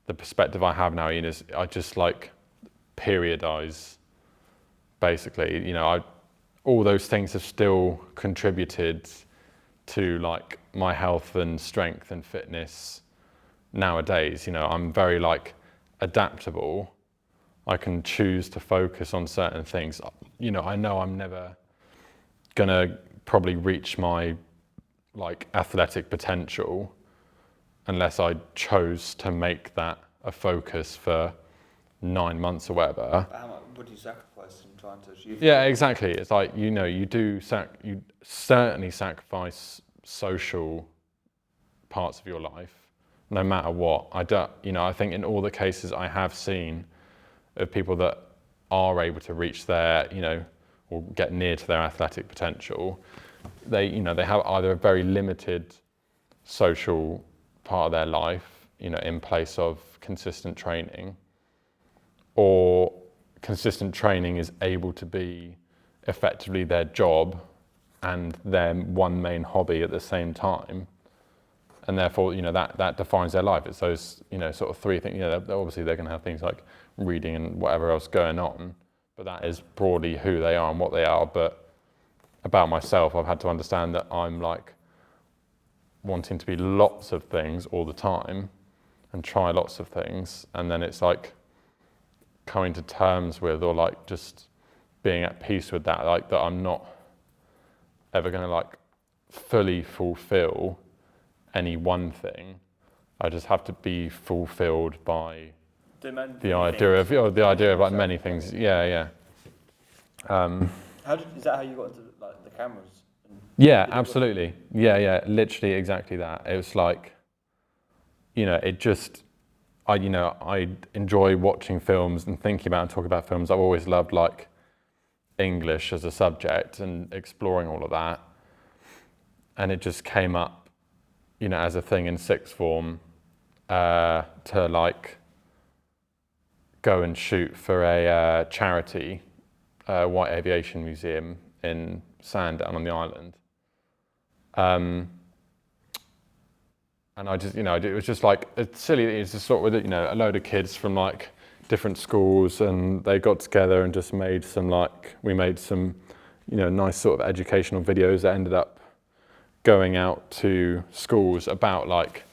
the perspective I have now, Ian, is I just like periodize, basically. You know, all those things have still contributed to like my health and strength and fitness nowadays. You know, I'm very like adaptable. I can choose to focus on certain things. You know I'm never gonna probably reach my like athletic potential unless I chose to make that a focus for 9 months or whatever. How much would you sacrifice in trying to achieve? Yeah, exactly. It's like, you know, you certainly sacrifice social parts of your life, no matter what. I think in all the cases I have seen of people that are able to reach their, you know, or get near to their athletic potential, they have either a very limited social part of their life, you know, in place of consistent training, or consistent training is able to be effectively their job and their one main hobby at the same time. And therefore, you know, that defines their life. It's those, you know, sort of three things. You know, obviously they're going to have things like reading and whatever else going on, but that is broadly who they are and what they are. But about myself, I've had to understand that I'm like wanting to be lots of things all the time and try lots of things. And then it's like coming to terms with, or like just being at peace with that, like that I'm not ever going to like fully fulfill any one thing. I just have to be fulfilled by the idea of like many things. Yeah. Is that how you got into like the cameras? Yeah, absolutely. Yeah, literally exactly that. It was like, you know, I enjoy watching films and thinking about and talking about films. I've always loved like English as a subject and exploring all of that. And it just came up, you know, as a thing in sixth form, to like go and shoot for a charity, White Aviation Museum in Sandown on the island. And I just, you know, it was just like, it's silly, it's just sort of, you know, a load of kids from like different schools, and they got together and just made some we made some, you know, nice sort of educational videos that ended up going out to schools about like,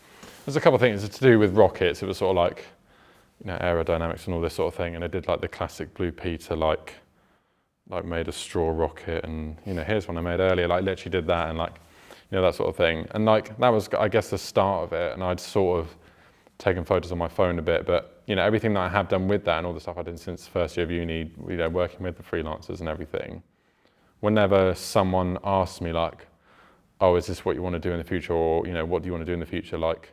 there's a couple of things to do with rockets. It was sort of like, you know, aerodynamics and all this sort of thing. And I did like the classic Blue Peter, like made a straw rocket, and, you know, here's one I made earlier, like literally did that, and like, you know, that sort of thing. And like, that was, I guess, the start of it. And I'd sort of taken photos on my phone a bit, but you know, everything that I have done with that and all the stuff I did since first year of uni, you know, working with the freelancers and everything, whenever someone asks me like, oh, is this what you want to do in the future? Or, you know, what do you want to do in the future? Like,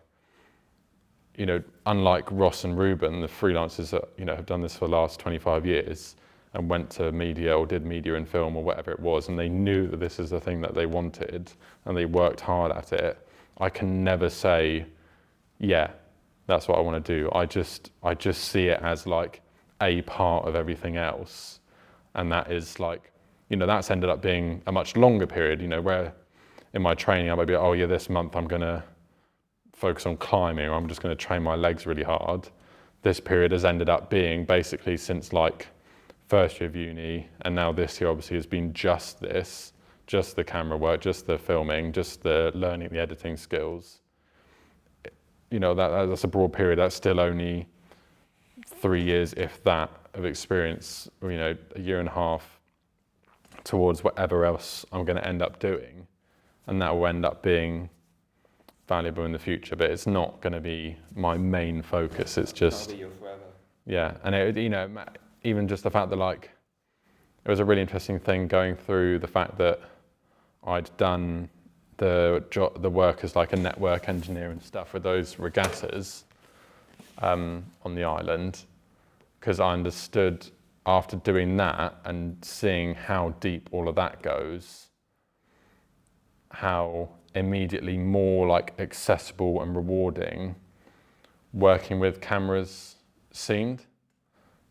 you know, unlike Ross and Ruben, the freelancers that, you know, have done this for the last 25 years and went to media or did media and film or whatever it was, and they knew that this is the thing that they wanted and they worked hard at it, I can never say, yeah, that's what I want to do. I just see it as like a part of everything else. And that is like, you know, that's ended up being a much longer period, you know, where in my training I might be, oh yeah, this month I'm going to focus on climbing, or I'm just going to train my legs really hard. This period has ended up being basically since like first year of uni, and now this year obviously has been just this, just the camera work, just the filming, just the learning the editing skills. You know, that's a broad period. That's still only 3 years, if that, of experience, or, you know, a year and a half towards whatever else I'm going to end up doing, and that will end up being valuable in the future, but it's not going to be my main focus. It's just, That'll be your forever. Yeah, and it, you know, even just the fact that like, it was a really interesting thing going through the fact that I'd done the work as like a network engineer and stuff with those regattas on the island, because I understood after doing that and seeing how deep all of that goes, how immediately more like accessible and rewarding working with cameras seemed.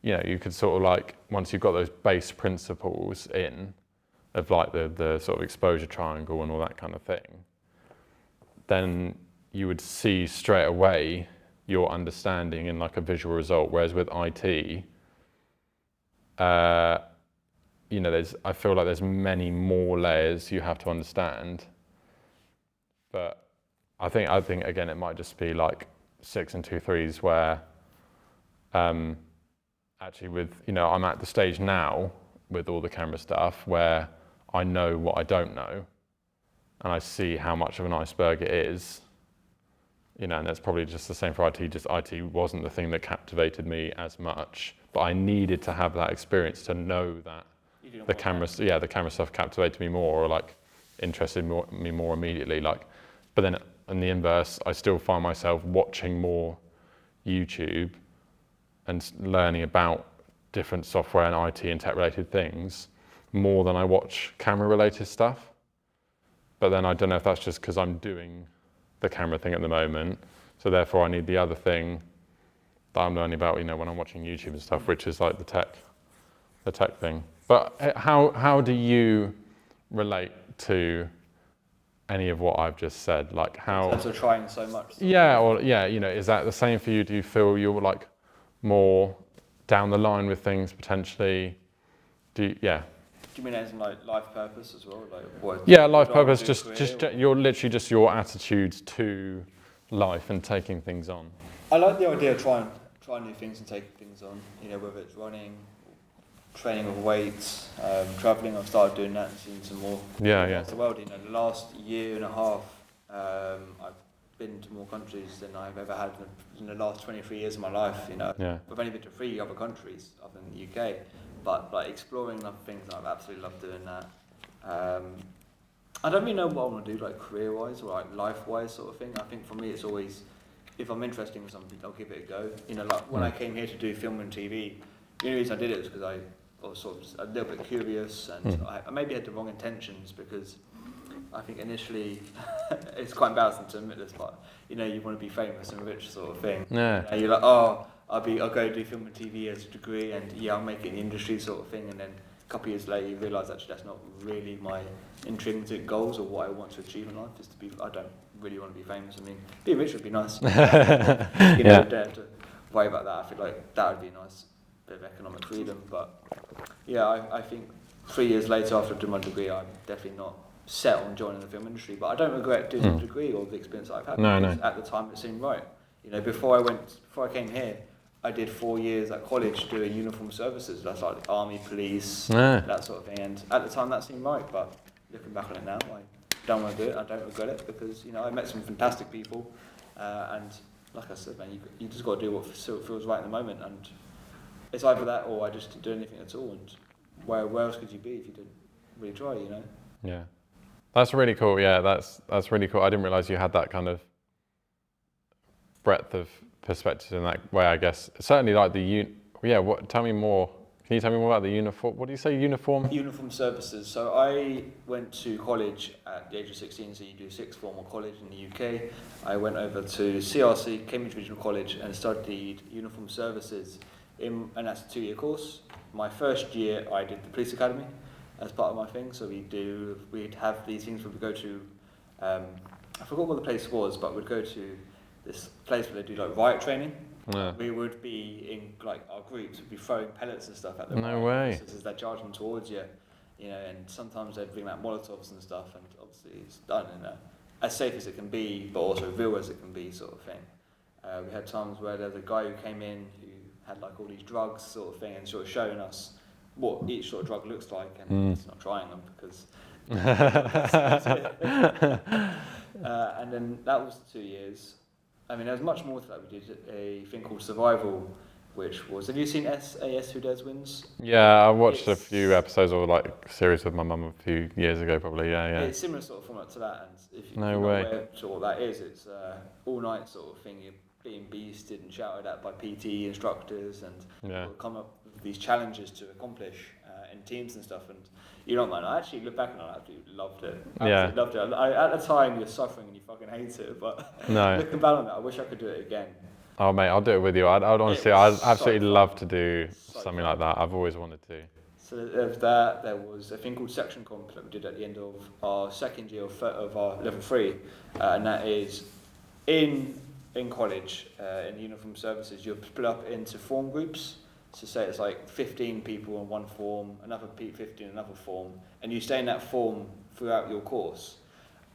You know, you could sort of like, once you've got those base principles in of like the sort of exposure triangle and all that kind of thing, then you would see straight away your understanding in like a visual result. Whereas with IT, you know, I feel like there's many more layers you have to understand. But I think again, it might just be like 6 and 2 3s where actually with, you know, I'm at the stage now with all the camera stuff where I know what I don't know and I see how much of an iceberg it is, you know, and that's probably just the same for IT, just IT wasn't the thing that captivated me as much, but I needed to have that experience to know that the camera stuff captivated me more, or like interested me more immediately, like. But then in the inverse, I still find myself watching more YouTube and learning about different software and IT and tech related things more than I watch camera related stuff. But then I don't know if that's just because I'm doing the camera thing at the moment, so therefore I need the other thing that I'm learning about, you know, when I'm watching YouTube and stuff, which is like the tech thing. But how do you relate to any of what I've just said? Like how? In terms of trying so much. Yeah, or yeah, you know, is that the same for you? Do you feel you're like more down the line with things potentially? Yeah. Do you mean as in like life purpose as well? Like what? Yeah, life purpose. Just you're literally just your attitudes to life and taking things on. I like the idea of trying new things and taking things on. You know, whether it's running, training of weights, traveling. I've started doing that and seeing some more. Yeah. The world. You know, the last year and a half, I've been to more countries than I've ever had in the last 23 years of my life. You know, I've only been to 3 other countries other than the UK, but like exploring other things, I've absolutely loved doing that. I don't really know what I want to do, like career-wise or like life-wise sort of thing. I think for me, it's always, if I'm interested in something, I'll give it a go. You know, like when I came here to do film and TV, the only reason I did it was because I was sort of a little bit curious, and I maybe had the wrong intentions, because I think initially it's quite embarrassing to admit this, but you know, you want to be famous and rich sort of thing. Yeah. And you're like, oh, I'll go do film and TV as a degree, and I'll make it in the industry sort of thing, and then a couple of years later you realise actually that's not really my intrinsic goals or what I want to achieve in life. Is to be, I don't really want to be famous. I mean, being rich would be nice. You know, don't have to worry about that. I feel like that would be a nice bit of economic freedom. But yeah, I think 3 years later after doing my degree, I'm definitely not set on joining the film industry. But I don't regret doing the degree or the experience I've had. No. At the time it seemed right. You know, before I came here, I did 4 years at college doing uniform services. That's like army, police, that sort of thing. And at the time that seemed right, but looking back on it now, I don't want to do it. I don't regret it, because you know I met some fantastic people, and like I said, man, you just got to do what feels right in the moment, and it's either that or I just didn't do anything at all. And where else could you be if you didn't really try? You know? Yeah, that's really cool. Yeah, that's really cool. I didn't realize you had that kind of breadth of perspective in that way. I guess certainly like yeah. What? Tell me more. Can you tell me more about the uniform? What do you say? Uniform? Uniform services. So I went to college at the age of 16, so you do sixth form of college in the UK. I went over to CRC, Cambridge Regional College, and studied uniform services, and that's a 2-year course. My first year I did the police academy as part of my thing, so we'd have these things where we go to, I forgot what the place was, but we'd go to this place where they do like riot training. Yeah. We would be in like our groups would be throwing pellets and stuff at them. No way. As they're charging towards you, you know, and sometimes they'd bring out Molotovs and stuff, and obviously it's done in as safe as it can be, but also real as it can be, sort of thing. We had times where there was a guy who came in who had like all these drugs, sort of thing, and sort of showing us what each sort of drug looks like, and it's not trying them because. That's it. And then that was 2 years. I mean, there was much more to that. We did a thing called Survival, which was... Have you seen SAS Who Dares Wins? Yeah, I watched a few episodes or like series with my mum a few years ago, probably. Yeah. It's similar sort of format to that, and if you're No not way. aware to what that is, it's all night sort of thing. You're being beasted and shouted at by PT instructors, and Yeah. come up with these challenges to accomplish in teams and stuff. And you know, man, I actually look back and I absolutely loved it. Absolutely loved it. At the time, you're suffering and you fucking hate it, but No. looking back on it, I wish I could do it again. Oh mate, I'll do it with you. I'd honestly, I'd absolutely so love to do So something fun. like that. I've always wanted to. So there was that. There was a thing called section comp that we did at the end of our second year of our level 3, and that is in college in uniform services. You're split up into form groups. So say it's like 15 people in one form, another 15 in another form, and you stay in that form throughout your course.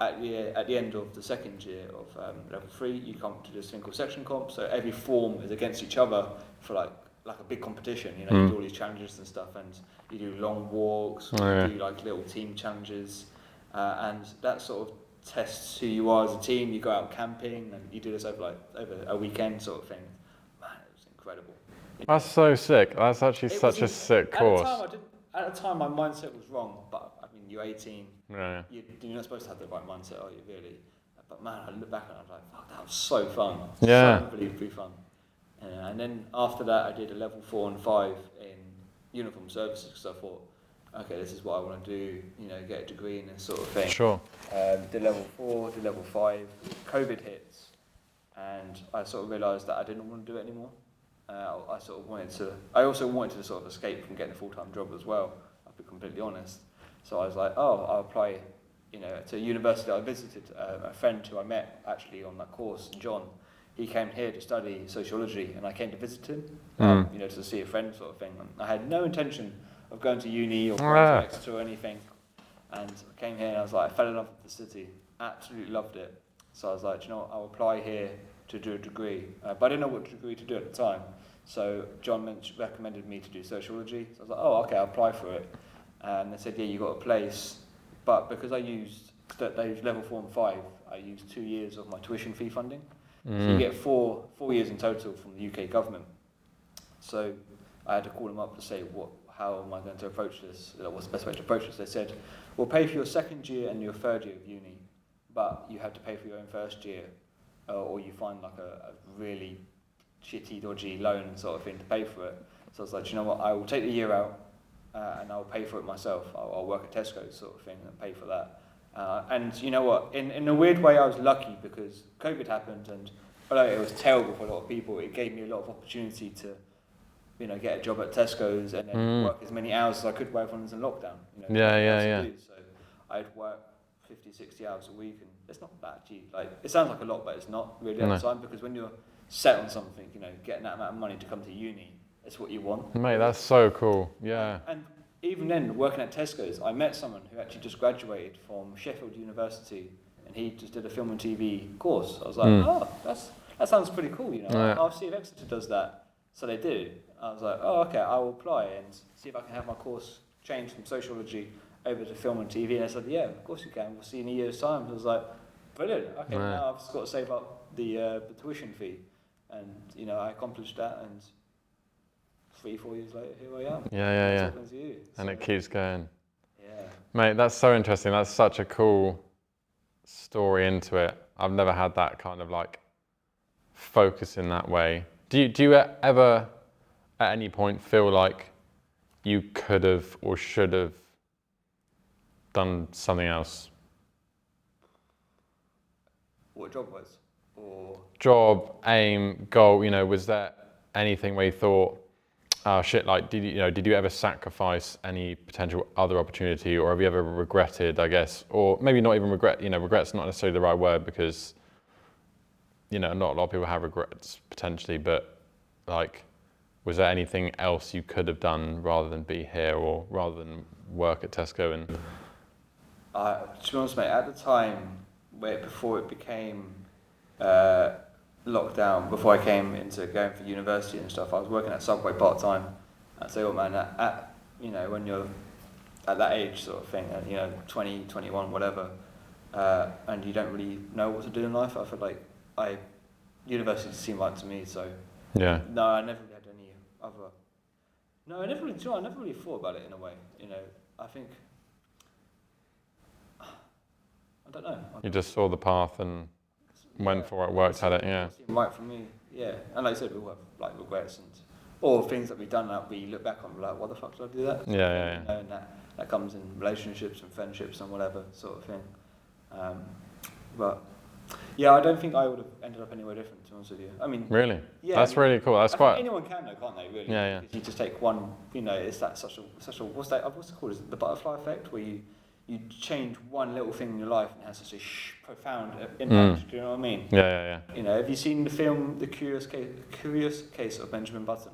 At the end of the second year of level 3, you come to this thing called section comp. So every form is against each other for like a big competition. You know, you do all these challenges and stuff, and you do long walks, you do like little team challenges, and that sort of tests who you are as a team. You go out camping, and you do this over a weekend sort of thing. Man, it was incredible. That's so sick. That's actually such a sick course. At the time, my mindset was wrong, but I mean, you're 18. Yeah. You're not supposed to have the right mindset, are you, really? But man, I look back and I was like, fuck, that was so fun. Yeah. So unbelievably fun. And then after that, I did a level 4 and 5 in uniform services because I thought, okay, this is what I want to do, you know, get a degree in this sort of thing. Sure. Did level 4, did level 5. COVID hits, and I sort of realised that I didn't want to do it anymore. I also wanted to sort of escape from getting a full-time job as well, I'll be completely honest. So I was like, I'll apply, you know, to university. I visited a friend who I met actually on that course, John. He came here to study sociology, and I came to visit him, you know, to see a friend sort of thing. And I had no intention of going to uni or going to Exeter or anything. And I came here and I was like, I fell in love with the city, absolutely loved it. So I was like, you know what, I'll apply here to do a degree. But I didn't know what degree to do at the time. So John recommended me to do sociology. So I was like, oh, okay, I'll apply for it. And they said, yeah, you got a place. But because they used level 4 and 5, I used 2 years of my tuition fee funding. So you get 4 years in total from the UK government. So I had to call them up to say, how am I going to approach this? What's the best way to approach this? They said, we'll pay for your second year and your third year of uni, but you have to pay for your own first year, or you find like a really shitty, dodgy loan sort of thing to pay for it. So I was like, you know what, I will take the year out and I'll pay for it myself. I'll work at Tesco sort of thing and pay for that. And you know what, in a weird way I was lucky because COVID happened, and although it was terrible for a lot of people, it gave me a lot of opportunity to, you know, get a job at Tesco's and then work as many hours as I could while everyone was in lockdown. You know, Yeah. So I'd work 50, 60 hours a week, and it's not that cheap. Like, it sounds like a lot, but it's not really at the time, because when you're set on something, you know, getting that amount of money to come to uni, it's what you want. Mate, that's so cool. Yeah. And even then, working at Tesco's, I met someone who actually just graduated from Sheffield University, and he just did a film and TV course. I was like, oh, that sounds pretty cool, you know. I'll see if Exeter does that. So they did. I was like, oh, okay, I will apply and see if I can have my course changed from sociology over to film and TV. And I said, yeah, of course you can. We'll see in a year's time. I was like, brilliant. Okay, now I've just got to save up the tuition fee. and I accomplished that, and 3-4 years later, here I am. Yeah. Talking to you. And it keeps going. Yeah. Mate, that's so interesting. That's such a cool story into it. I've never had that kind of like focus in that way. Do you ever at any point feel like you could have or should have done something else? What job was? Or Job, aim, goal, was there anything where you thought, oh shit, like did you ever sacrifice any potential other opportunity, or have you ever regretted, I guess, or maybe not even regret, regret's not necessarily the right word, because not a lot of people have regrets potentially, but like, was there anything else you could have done rather than be here, or rather than work at Tesco? And to be honest, mate, at the time before it became lockdown, before I came into going for university and stuff, I was working at Subway part time. And so, man, when you're at that age, sort of thing, 20, 21, whatever, and you don't really know what to do in life, I feel like university seemed right to me. So yeah, no, I never really had any other. No, I never really thought about it in a way. I think. I don't know. You just saw the path and went for it, worked at it, yeah. It seemed right for me, yeah. And like I said, we all have like regrets or things that we've done that we look back on, we're like, what the fuck did I do that? Yeah. And that comes in relationships and friendships and whatever sort of thing. But yeah, I don't think I would have ended up anywhere different, to be honest with you. I mean, really? Yeah, that's really cool. That's I think anyone can though, can't they? Really? Yeah. Because you just take one, it's that such a what's it called? Is it the butterfly effect, where you change one little thing in your life and it has such a profound impact. Do you know what I mean? Yeah. Have you seen the film The Curious Case of Benjamin Button?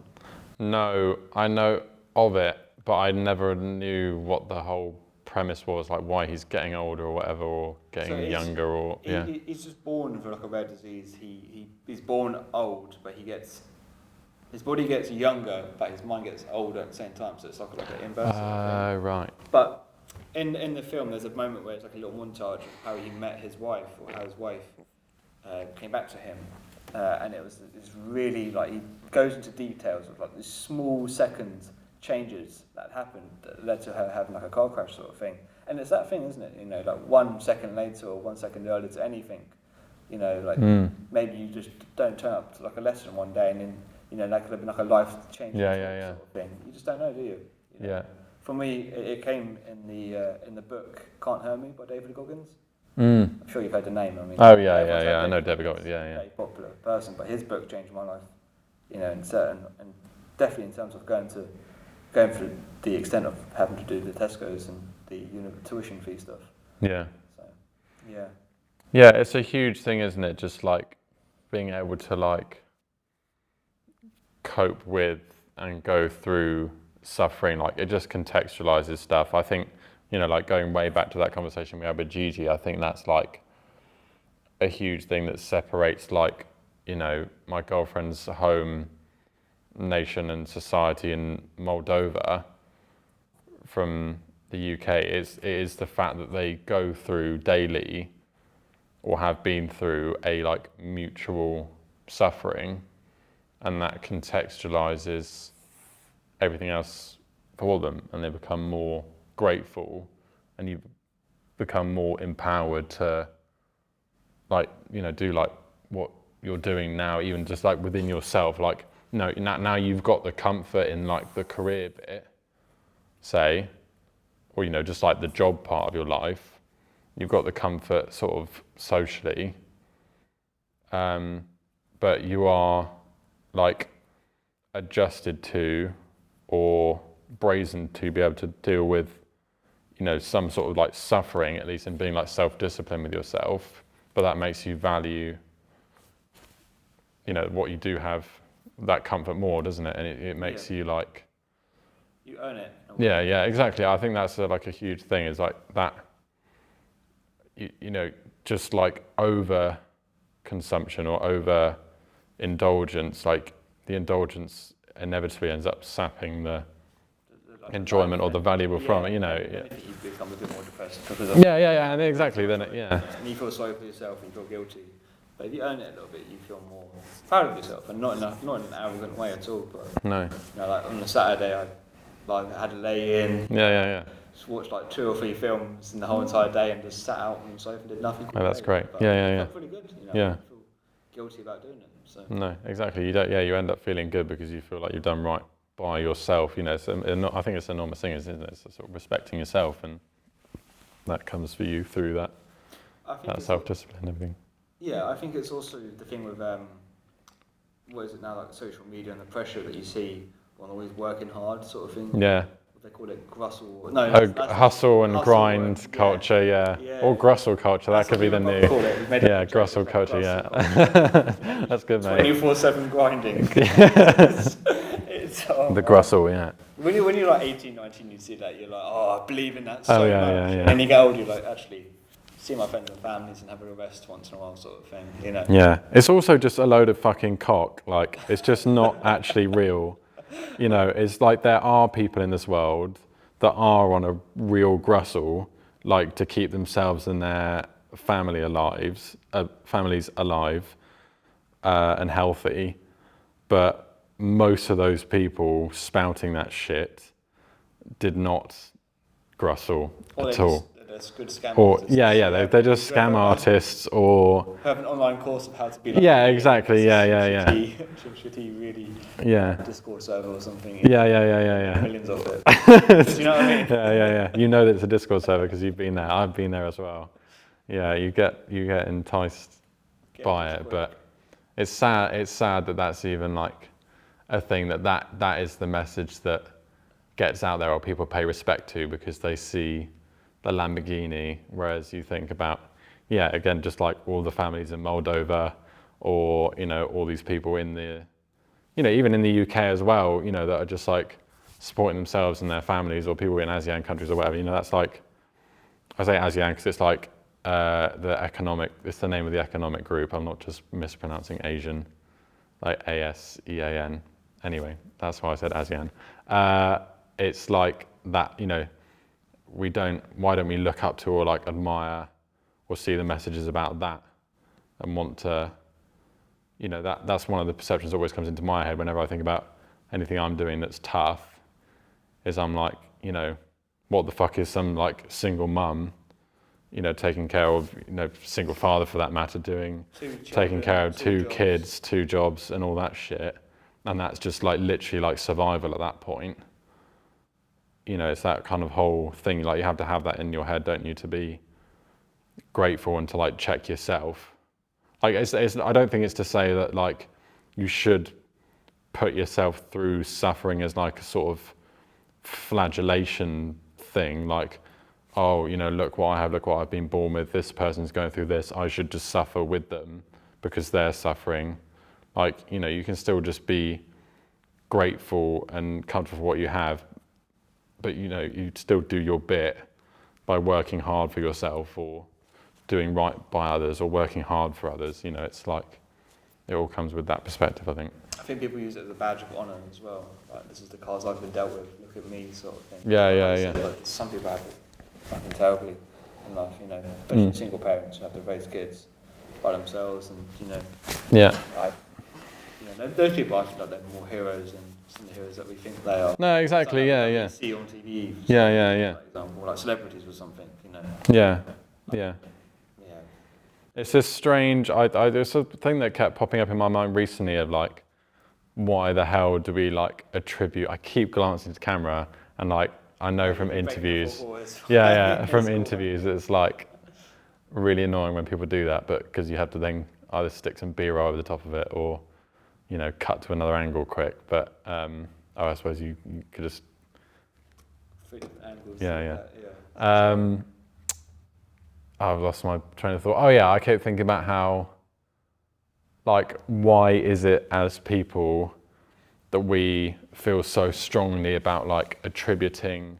No, I know of it, but I never knew what the whole premise was, like why he's getting older or whatever, or getting younger, or he's just born with like a rare disease. He's born old, but his body gets younger, but his mind gets older at the same time. So it's like an inverse. Right. But in the film, there's a moment where it's like a little montage of how he met his wife, or how his wife came back to him, and it's really like he goes into details of like these small second changes that happened that led to her having like a car crash sort of thing. And it's that thing, isn't it? Like 1 second later or 1 second earlier to anything. Maybe you just don't turn up to like a lesson one day, and then that could have been like a life changing sort of thing. You just don't know, do you? Yeah. For me, it came in the book Can't Hurt Me by David Goggins. I'm sure you've heard the name. I know David Goggins. Yeah. Very popular person, but his book changed my life. And definitely in terms of going for the extent of having to do the Tesco's and the tuition fee stuff. Yeah. So, yeah. Yeah, it's a huge thing, isn't it? Just like being able to like cope with and go through suffering, like it just contextualizes stuff. I think, like going way back to that conversation we had with Gigi, I think that's like a huge thing that separates like, my girlfriend's home nation and society in Moldova from the UK. It is the fact that they go through daily, or have been through, a like mutual suffering, and that contextualizes everything else for them, and they become more grateful, and you become more empowered to like, do like what you're doing now, even just like within yourself. Like, now you've got the comfort in like the career bit, say, or just like the job part of your life. You've got the comfort sort of socially, but you are like adjusted to, or brazen to be able to deal with, some sort of like suffering, at least in being like self-disciplined with yourself. But that makes you value, what you do have, that comfort more, doesn't it? And it makes you like, you own it. Yeah, exactly. I think that's like a huge thing, is like that, just like over consumption or over indulgence, like the indulgence inevitably ends up sapping the enjoyment or the valuable from it, You become a bit more depressed because of Yeah, and exactly. Then and you feel sorry for yourself and you feel guilty, But if you earn it a little bit, you feel more proud of yourself, and not in an arrogant way at all. But No. you know, like on a Saturday, I had a lay in. Yeah. Just watched like 2 or 3 films in the whole entire day, and just sat out on the sofa and did nothing. Oh, that's great. But Yeah. Felt pretty good. You know, Yeah. I didn't feel guilty about doing it. So. No, exactly. You don't. Yeah, you end up feeling good because you feel like you've done right by yourself. You know, so I think it's an enormous thing, isn't it? It's sort of respecting yourself, and that comes for you through that self-discipline and everything. Yeah, I think it's also the thing with what is it now, like social media and the pressure that you see on always working hard sort of thing. Yeah. What they call it, grussel. No, hustle and grind and, culture. Yeah. Or grussle culture. That could be the new. Grussle culture. Yeah. That's good, mate. 24/7 grinding. it's the grussle. Yeah. When you're like 18, 19, you see that, you're like, oh, I believe in that so much. Yeah. And then you get older, you're like, actually, see my friends and families and have a real rest once in a while, sort of thing, you know. Yeah, it's also just a load of fucking cock. Like, it's just not actually real. You know, it's like there are people in this world that are on a real grussle, like to keep themselves and their families alive and healthy. But most of those people spouting that shit did not grussle at all. Good scam or artists. They're just scam artists, or have an online course of how to be like exactly shitty really Discord server or something. Millions of it. Do you know what I mean? Yeah. You know that it's a Discord server because you've been there. I've been there as well. Yeah, you get enticed by it, but it's sad. It's sad that that's even like a thing that is the message that gets out there, or people pay respect to because they see the Lamborghini, whereas you think about, again, just like all the families in Moldova, or, you know, all these people in the, you know, even in the UK as well, you know, that are just like supporting themselves and their families, or people in ASEAN countries or whatever, you know, that's like, I say ASEAN because it's like it's the name of the economic group. I'm not just mispronouncing Asian, like ASEAN. Anyway, that's why I said ASEAN. It's like that, you know, why don't we look up to or like admire or see the messages about that and want to, you know, that's one of the perceptions that always comes into my head whenever I think about anything I'm doing that's tough, is I'm like, you know, what the fuck is some like single mum, you know, taking care of, you know, single father for that matter, taking care of 2 kids, 2 jobs and all that shit. And that's just like literally like survival at that point. You know, it's that kind of whole thing, like you have to have that in your head, don't you, to be grateful and to like check yourself. Like I don't think it's to say that like you should put yourself through suffering as like a sort of flagellation thing, like, oh, you know, look what I have, look what I've been born with, this person's going through this, I should just suffer with them because they're suffering. Like, you know, you can still just be grateful and comfortable for what you have, but you know, you still do your bit by working hard for yourself or doing right by others or working hard for others. You know, it's like, it all comes with that perspective, I think. I think people use it as a badge of honour as well. Like, this is the cards I've been dealt with, look at me, sort of thing. Yeah. Like, some people have it fucking terribly in life, you know, especially single parents who have to raise kids by themselves, and, you know, those people, I feel like they're more heroes than some of the heroes that we think they are. No, exactly, like yeah. You see on TV. Yeah. For example, like celebrities or something, you know. Yeah. It's this strange, there's a thing that kept popping up in my mind recently of like, why the hell do we like attribute, I keep glancing to camera and like, I know from interviews, from interviews, it's like really annoying when people do that, but because you have to then either stick some B-roll over the top of it or, you know, cut to another angle quick, but I suppose you could just... Angles. I've lost my train of thought. Oh yeah, I kept thinking about how, like, why is it as people that we feel so strongly about like attributing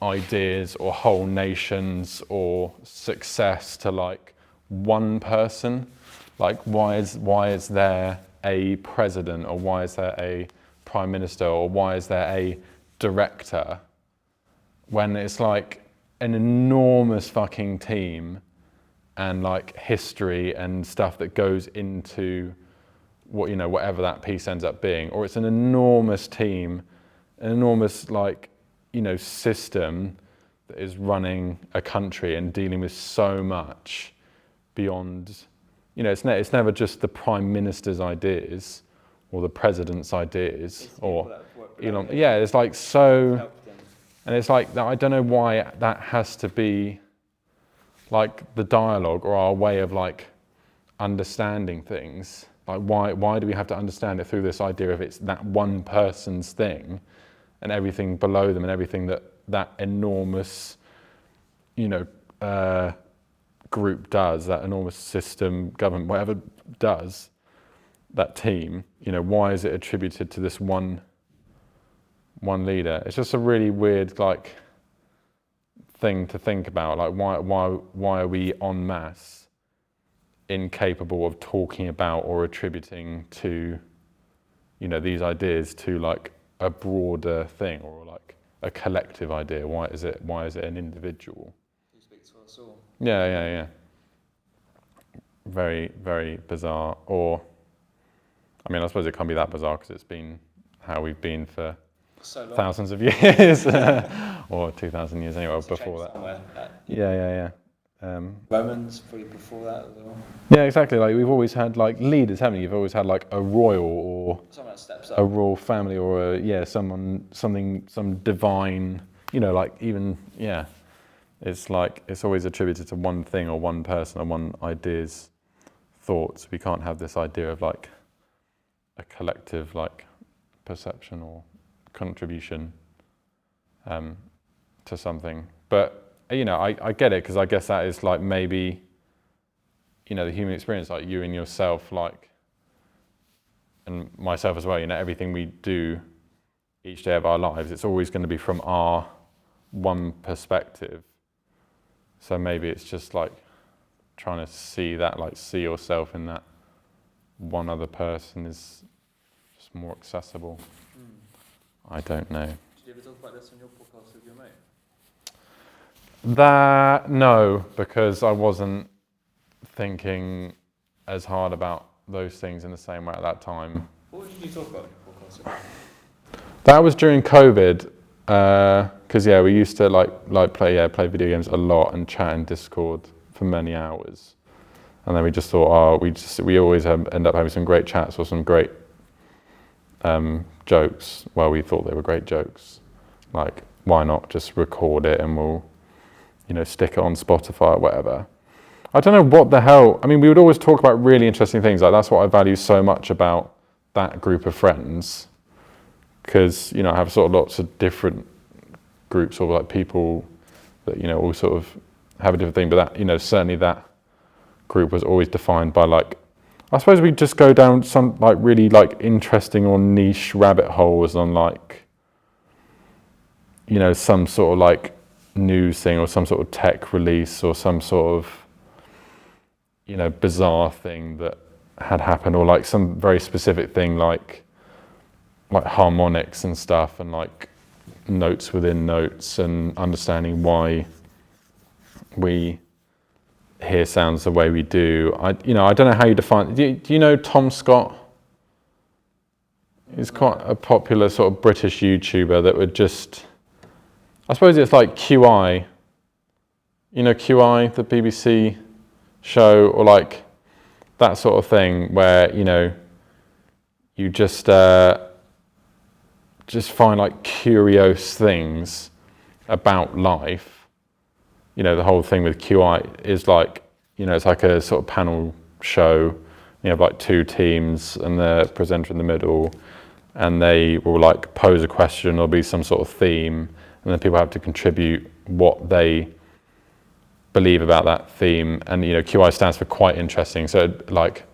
ideas or whole nations or success to like one person? Like, why is there a president, or why is there a prime minister, or why is there a director, when it's like an enormous fucking team and like history and stuff that goes into what, you know, whatever that piece ends up being, or it's an enormous team, an enormous like, you know, system that is running a country and dealing with so much beyond, you know, it's never just the prime minister's ideas or the president's ideas or Elon. Yeah, it's like so, and it's like I don't know why that has to be like the dialogue or our way of like understanding things. Like why do we have to understand it through this idea of it's that one person's thing and everything below them and everything that enormous, you know, group does, that enormous system, government, whatever does, that team, you know, why is it attributed to this one leader? It's just a really weird like thing to think about. Like why are we en masse incapable of talking about or attributing to, you know, these ideas to like a broader thing or like a collective idea? Why is it an individual? Who speaks for us all? Yeah. Very, very bizarre. Or, I mean, I suppose it can't be that bizarre because it's been how we've been for so long. thousands of years, or 2,000 years anyway, before that. Yeah. Romans, probably before that as well. Yeah, exactly. Like we've always had like leaders, haven't you? You've always had like a royal or Someone that steps up. a royal family or some divine, you know, like even, yeah. It's like, it's always attributed to one thing or one person or one idea's thoughts. We can't have this idea of like a collective like perception or contribution to something. But, you know, I get it, because I guess that is like maybe, you know, the human experience, like you and yourself, like, and myself as well, you know, everything we do each day of our lives, it's always going to be from our one perspective. So maybe it's just like trying to see that, like see yourself in that one other person is just more accessible. I don't know. Did you ever talk about this on your podcast with your mate? That, no, because I wasn't thinking as hard about those things in the same way at that time. What did you talk about on your podcast? That was during COVID, because yeah, we used to like play video games a lot and chat in Discord for many hours, and then we just thought, we always end up having some great chats or some great jokes. Well, we thought they were great jokes. Like, why not just record it and we'll, you know, stick it on Spotify or whatever. I don't know what the hell. I mean, we would always talk about really interesting things. Like, that's what I value so much about that group of friends. Because, you know, I have sort of lots of different groups or like people that, you know, all sort of have a different thing. But that, you know, certainly that group was always defined by like, I suppose we just go down some like really like interesting or niche rabbit holes on like, you know, some sort of like news thing or some sort of tech release or some sort of, you know, bizarre thing that had happened, or like some very specific thing like harmonics and stuff, and like notes within notes, and understanding why we hear sounds the way we do. I don't know how you define. Do you know Tom Scott? He's quite a popular sort of British YouTuber that would just, I suppose it's like QI. You know QI, the BBC show, or like that sort of thing, where, you know, you just find like curious things about life. You know, the whole thing with QI is like, you know, it's like a sort of panel show. You have like two teams and the presenter in the middle, and they will like pose a question, there'll be some sort of theme, and then people have to contribute what they believe about that theme. And, you know, QI stands for quite interesting. So like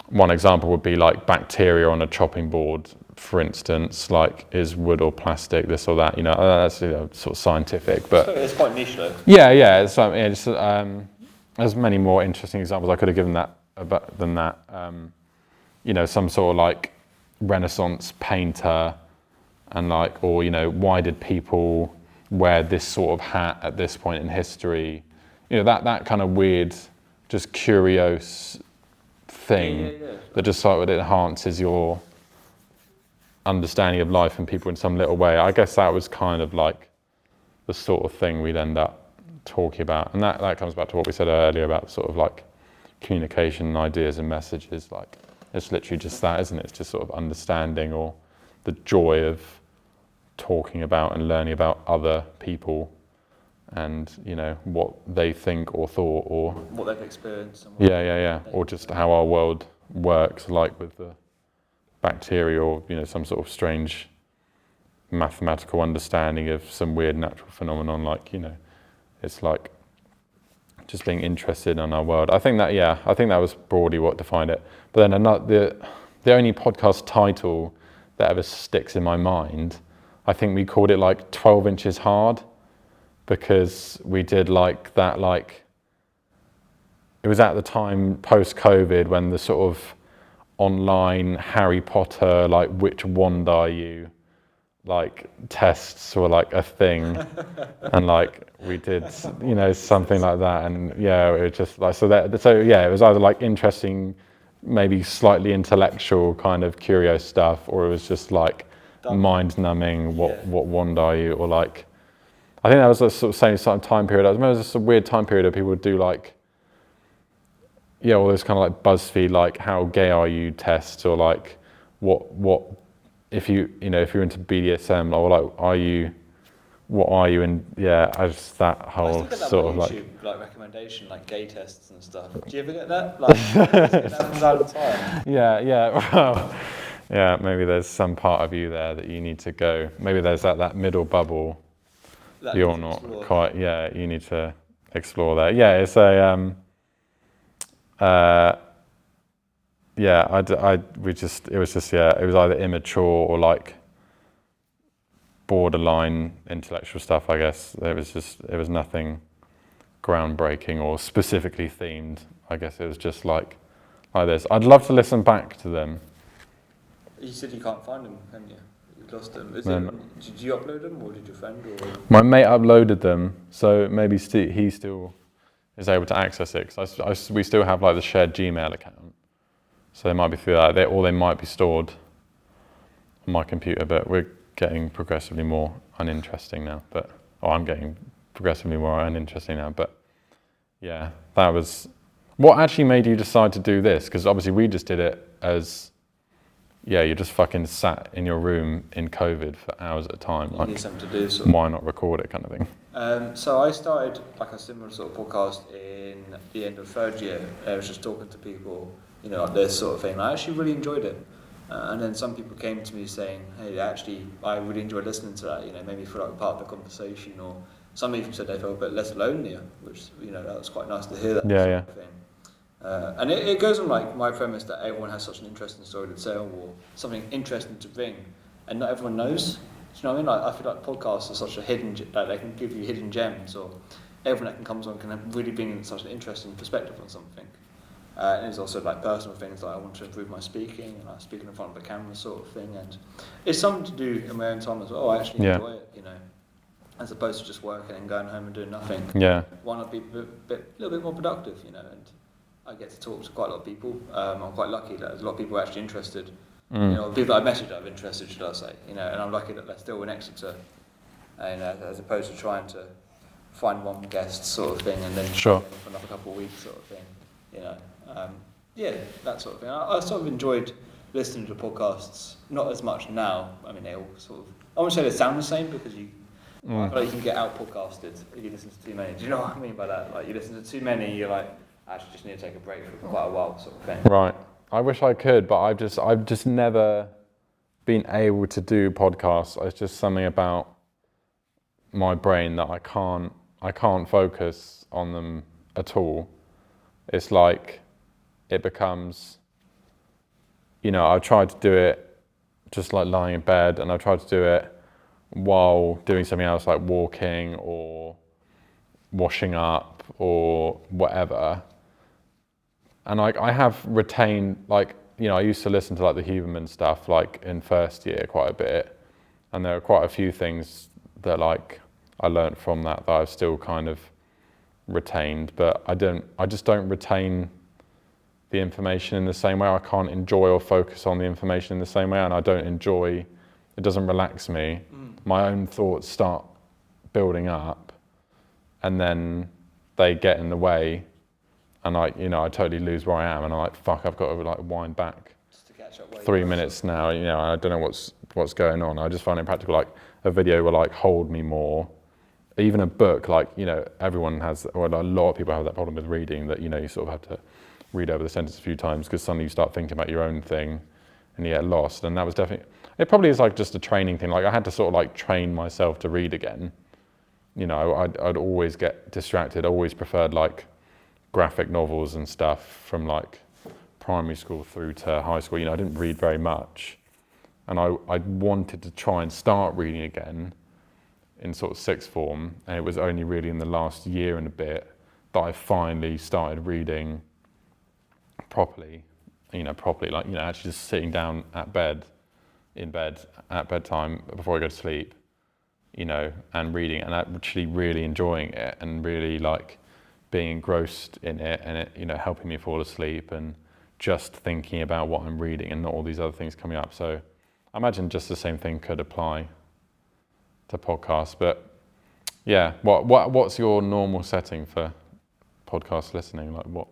one example would be like bacteria on a chopping board, for instance, like is wood or plastic, this or that, you know, that's, you know, sort of scientific, but it's quite niche though. Yeah. There's many more interesting examples I could have given than that. You know, some sort of like Renaissance painter, and like, or, you know, why did people wear this sort of hat at this point in history? You know, that kind of weird just curious thing that just sort of enhances your understanding of life and people in some little way. I guess that was kind of like the sort of thing we'd end up talking about. And that comes back to what we said earlier about sort of like communication and ideas and messages. Like, it's literally just that, isn't it? It's just sort of understanding, or the joy of talking about and learning about other people and, you know, what they think or thought, or what they've experienced. And yeah, or just how our world works, like with the bacteria, or, you know, some sort of strange mathematical understanding of some weird natural phenomenon. Like, you know, it's like just being interested in our world. I think that was broadly what defined it. But then the only podcast title that ever sticks in my mind, I think we called it like 12 Inches Hard, because we did like that, like, it was at the time post-COVID when the sort of online Harry Potter, like, which wand are you, like, tests were like a thing. And like we did, you know, something like that. And yeah, it was just like, so yeah, it was either like interesting, maybe slightly intellectual kind of curious stuff, or it was just like mind numbing, what wand are you, or like, I think that was a sort of same sort of time period. I remember it was just a weird time period where people would do like, yeah, all those kind of like BuzzFeed, like, how gay are you tests, or like what if you're into BDSM, or like, what are you in? Yeah, I just, that whole sort of YouTube, like recommendation, like gay tests and stuff. Do you ever get that? Like, it happens all the time. Well, yeah, maybe there's some part of you there that you need to go. Maybe there's that middle bubble. That you're not quite. Yeah, you need to explore that. Yeah, it's a. It was either immature or like borderline intellectual stuff, I guess. It was nothing groundbreaking or specifically themed. I guess it was just like this. I'd love to listen back to them. You said you can't find them, can you? You lost them. Did you upload them, or did your friend? Or? My mate uploaded them, so maybe he still is able to access it. Cause we still have like the shared Gmail account, so they might be through that, or they might be stored on my computer. But we're getting progressively more uninteresting now. I'm getting progressively more uninteresting now. But yeah, that was what actually made you decide to do this. Because obviously we just did it as, yeah, you just fucking sat in your room in COVID for hours at a time. You need something to do. So. Why not record it, kind of thing? So I started like a similar sort of podcast in the end of third year. I was just talking to people, you know, like this sort of thing. I actually really enjoyed it. And then some people came to me saying, hey, actually, I really enjoyed listening to that. You know, made me feel like part of the conversation. Or some even said they felt a bit less lonely, which, you know, that was quite nice to hear that sort of thing. And it goes on like my premise that everyone has such an interesting story to tell, or something interesting to bring, and not everyone knows. Do you know what I mean? Like, I feel like podcasts are such a hidden, like they can give you hidden gems, or everyone that can come on can really bring in such an interesting perspective on something. And it's also like personal things, like I want to improve my speaking, and like speaking in front of a camera sort of thing, and it's something to do in my own time as well. I actually enjoy it, you know, as opposed to just working and going home and doing nothing. Yeah. Why not be a little bit more productive, you know? And I get to talk to quite a lot of people. I'm quite lucky that there's a lot of people actually interested. You know, the people that I've messaged that are interested, should I say? You know, and I'm lucky that they're still connected to, as opposed to trying to find one guest sort of thing and then for another couple of weeks sort of thing. You know, that sort of thing. I sort of enjoyed listening to podcasts, not as much now. I mean, they all sort of, I won't say they sound the same, because I feel like you can get out podcasted if you listen to too many. Do you know what I mean by that? Like, you listen to too many, you're like, I actually just need to take a break for quite a while, sort of thing. Right. I wish I could, but I've just never been able to do podcasts. It's just something about my brain that I can't focus on them at all. It's like it becomes, you know, I tried to do it just like lying in bed, and I tried to do it while doing something else like walking or washing up or whatever. And like I have retained, like, you know, I used to listen to like the Huberman stuff like in first year quite a bit, and there are quite a few things that like I learnt from that I've still kind of retained, but I just don't retain the information in the same way. I can't enjoy or focus on the information in the same way, and I don't enjoy, it doesn't relax me. My own thoughts start building up, and then they get in the way, and I totally lose where I am, and I'm like, fuck, I've got to like wind back Just to catch up 3 minutes now, I don't know what's going on. I just find it practical, like a video will like hold me more. Even a book, like, everyone has, or a lot of people have that problem with reading, that, you sort of have to read over the sentence a few times because suddenly you start thinking about your own thing and you get lost. And that was definitely, it probably is like just a training thing. Like I had to sort of like train myself to read again. I'd always get distracted. I always preferred like graphic novels and stuff from like primary school through to high school. I didn't read very much. And I wanted to try and start reading again in sort of sixth form. And it was only really in the last year and a bit that I finally started reading properly, like, actually just sitting down in bed at bedtime before I go to sleep, and reading and actually really enjoying it and really like being engrossed in it and it, helping me fall asleep and just thinking about what I'm reading and not all these other things coming up. So I imagine just the same thing could apply to podcasts, but yeah, what's your normal setting for podcast listening? Like what?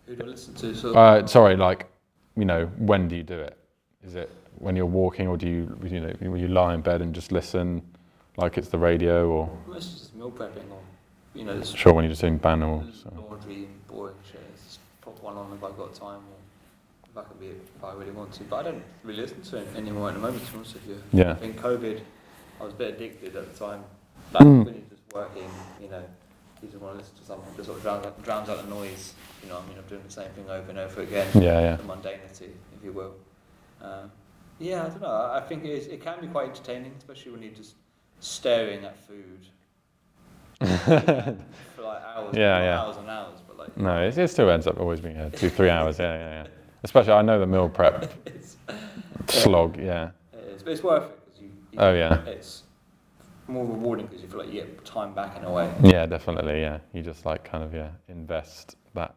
Who do I listen to? Sorry, like, when do you do it? Is it when you're walking, or do you lie in bed and just listen, like it's the radio, or? Mostly just meal prepping, or Sure, when you're just doing banals. Laundry and boring shit. Just pop one on if I've got time, or if I can be, if I really want to. But I don't really listen to it anymore at the moment, to be honest with you. Yeah. I think COVID, I was a bit addicted at the time. Like when you're just working, you just want to listen to something that sort of drowns out the noise. I'm doing the same thing over and over again. Yeah. The mundanity, if you will. I don't know. I think it can be quite entertaining, especially when you're just staring at food for like hours. Hours and hours. But like no, it still ends up always being 2-3 hours. Yeah. Especially, I know the meal prep slog. Yeah. It is, but it's worth it because it's more rewarding because you feel like you get time back in a way. Yeah, definitely. Yeah, you just like kind of invest that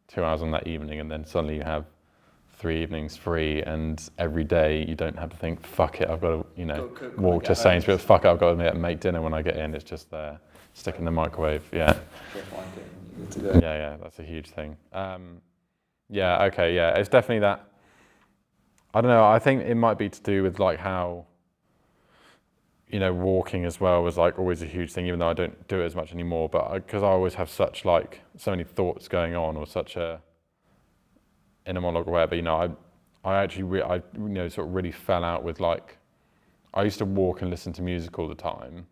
2 hours on that evening, and then suddenly you have 3 evenings free, and every day you don't have to think, fuck it, I've got to walk to Sainsbury's, fuck it, I've got to make dinner when I get in. It's just there, stick in the microwave. Yeah, that's a huge thing. It's definitely that. I don't know, I think it might be to do with like how walking as well was like always a huge thing, even though I don't do it as much anymore, but because I always have such like so many thoughts going on, or such a inner monologue or whatever, I actually sort of really fell out with like, I used to walk and listen to music all the time,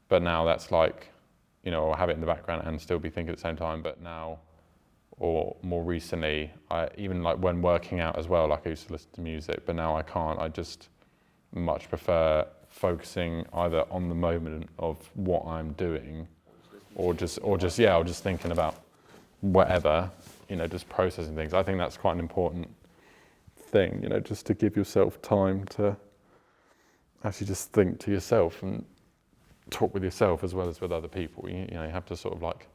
but now that's like, or have it in the background and still be thinking at the same time, but now, or more recently, I even like when working out as well, like I used to listen to music, but now I can't. I just much prefer focusing either on the moment of what I'm doing, or just thinking about whatever, just processing things. I think that's quite an important thing, just to give yourself time to actually just think to yourself and talk with yourself as well as with other people. You have to sort of like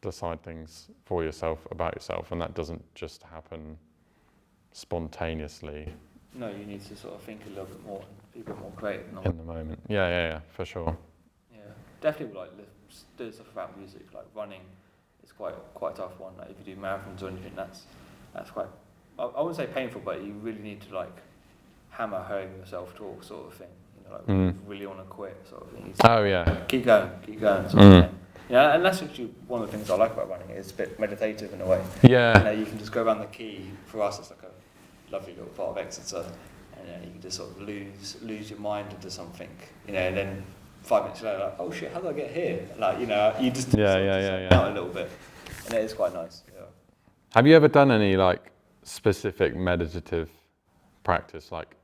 decide things for yourself about yourself, and that doesn't just happen spontaneously. No, you need to sort of think a little bit more, be a bit more creative. In the moment. Yeah, for sure. Yeah, definitely like do stuff about music, like running. It's quite a tough one. Like if you do marathons or anything, that's quite. I wouldn't say painful, but you really need to like hammer home your self-talk sort of thing. Really want to quit sort of thing. Oh yeah. Keep going sort of thing. Yeah, and that's actually one of the things I like about running. It's a bit meditative in a way. Yeah. You can just go around the quay. For us, it's like a lovely little part of Exeter, and you can just sort of lose your mind into something, and then 5 minutes later, like, oh shit, how did I get here? Like, you just out a little bit, and it is quite nice. Yeah. Have you ever done any like specific meditative practice, like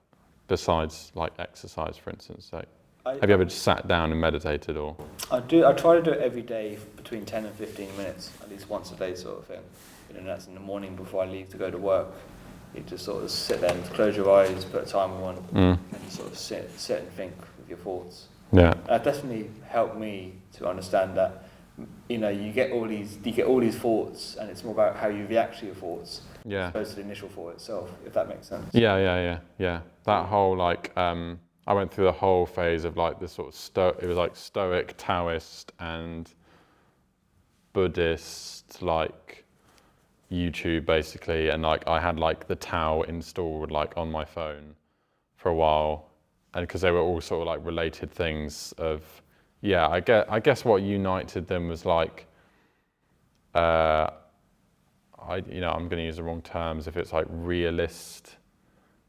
besides like exercise, for instance? Like, have you ever just sat down and meditated, or? I do. I try to do it every day, between 10 and 15 minutes, at least once a day, sort of thing. And that's in the morning before I leave to go to work. You just sort of sit there and close your eyes, put a timer on, and sort of sit and think with your thoughts. Yeah. That definitely helped me to understand that you know, you get all these thoughts, and it's more about how you react to your thoughts, Yeah. as opposed to the initial thought itself, if that makes sense. Yeah. That whole like, I went through the whole phase of like this sort of it was like Stoic, Taoist, and Buddhist like YouTube basically, and like I had like the Tao installed like on my phone for a while, and because they were all sort of like related things of, yeah, I guess what united them was like, I'm going to use the wrong terms if it's like realist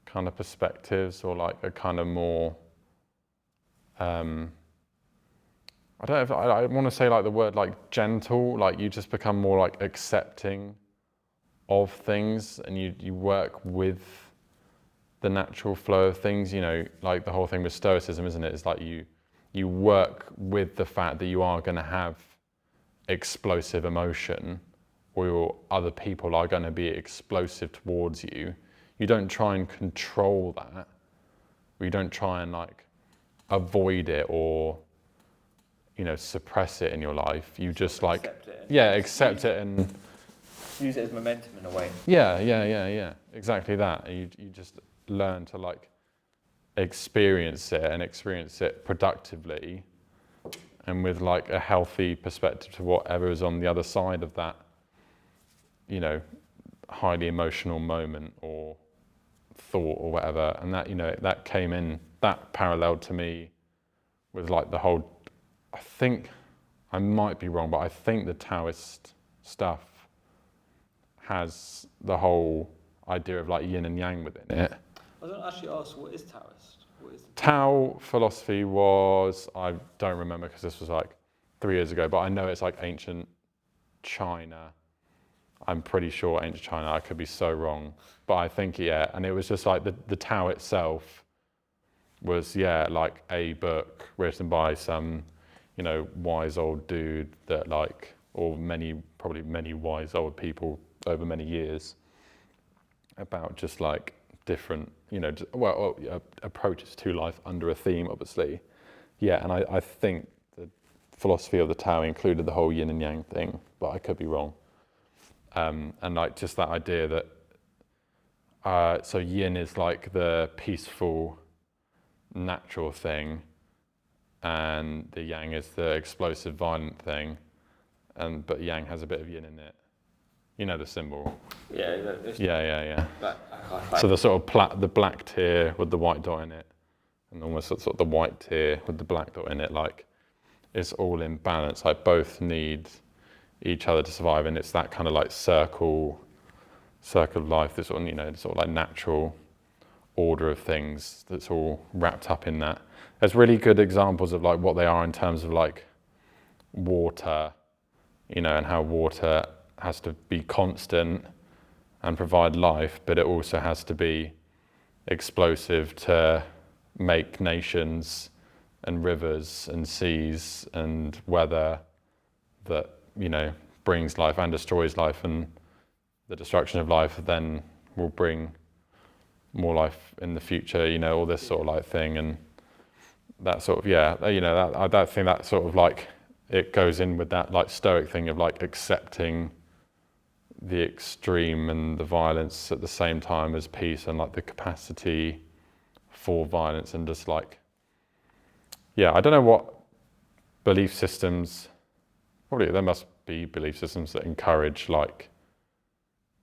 kind of perspectives, or like a kind of more, I don't know if I want to say like the word like gentle, like you just become more like accepting of things, and you work with the natural flow of things, you know, like the whole thing with Stoicism, isn't it? It's like you work with the fact that you are going to have explosive emotion, or other people are going to be explosive towards you. You don't try and control that, or you don't try and like avoid it or, you know, suppress it in your life. You just like, accept it and use it as momentum in a way. Yeah, exactly that. You just learn to like experience it productively, and with like a healthy perspective to whatever is on the other side of that, you know, highly emotional moment or thought or whatever. And that, you know, that came in, that paralleled to me with like the whole, I think, I might be wrong, but I think the Taoist stuff has the whole idea of like yin and yang within it. I was going to actually ask, what is Taoist? What is Tao philosophy was, I don't remember because this was like 3 years ago, but I know it's like ancient China. I'm pretty sure ancient China, I could be so wrong, but I think, yeah, and it was just like the Tao itself was, yeah, like a book written by some, you know, wise old dude that like, or probably many wise old people over many years, about just like different, you know, approaches to life under a theme, obviously. Yeah, and I think the philosophy of the Tao included the whole yin and yang thing, but I could be wrong. And like just that idea that, so yin is like the peaceful, natural thing, and the yang is the explosive, violent thing, but yang has a bit of yin in it. You know the symbol. Yeah. So the sort of the black tier with the white dot in it, and almost sort of the white tier with the black dot in it, like it's all in balance. Like both need each other to survive, and it's that kind of like circle of life. This sort of, you know, sort of like natural order of things that's all wrapped up in that. There's really good examples of like what they are in terms of like water, you know, and how water has to be constant and provide life, but it also has to be explosive to make nations and rivers and seas and weather that, you know, brings life and destroys life, and the destruction of life then will bring more life in the future, you know, all this sort of like thing. And that sort of, yeah, you know, I don't think that sort of like, it goes in with that like Stoic thing of like accepting the extreme and the violence at the same time as peace, and like the capacity for violence, and just like, yeah, I don't know what belief systems, probably there must be belief systems that encourage like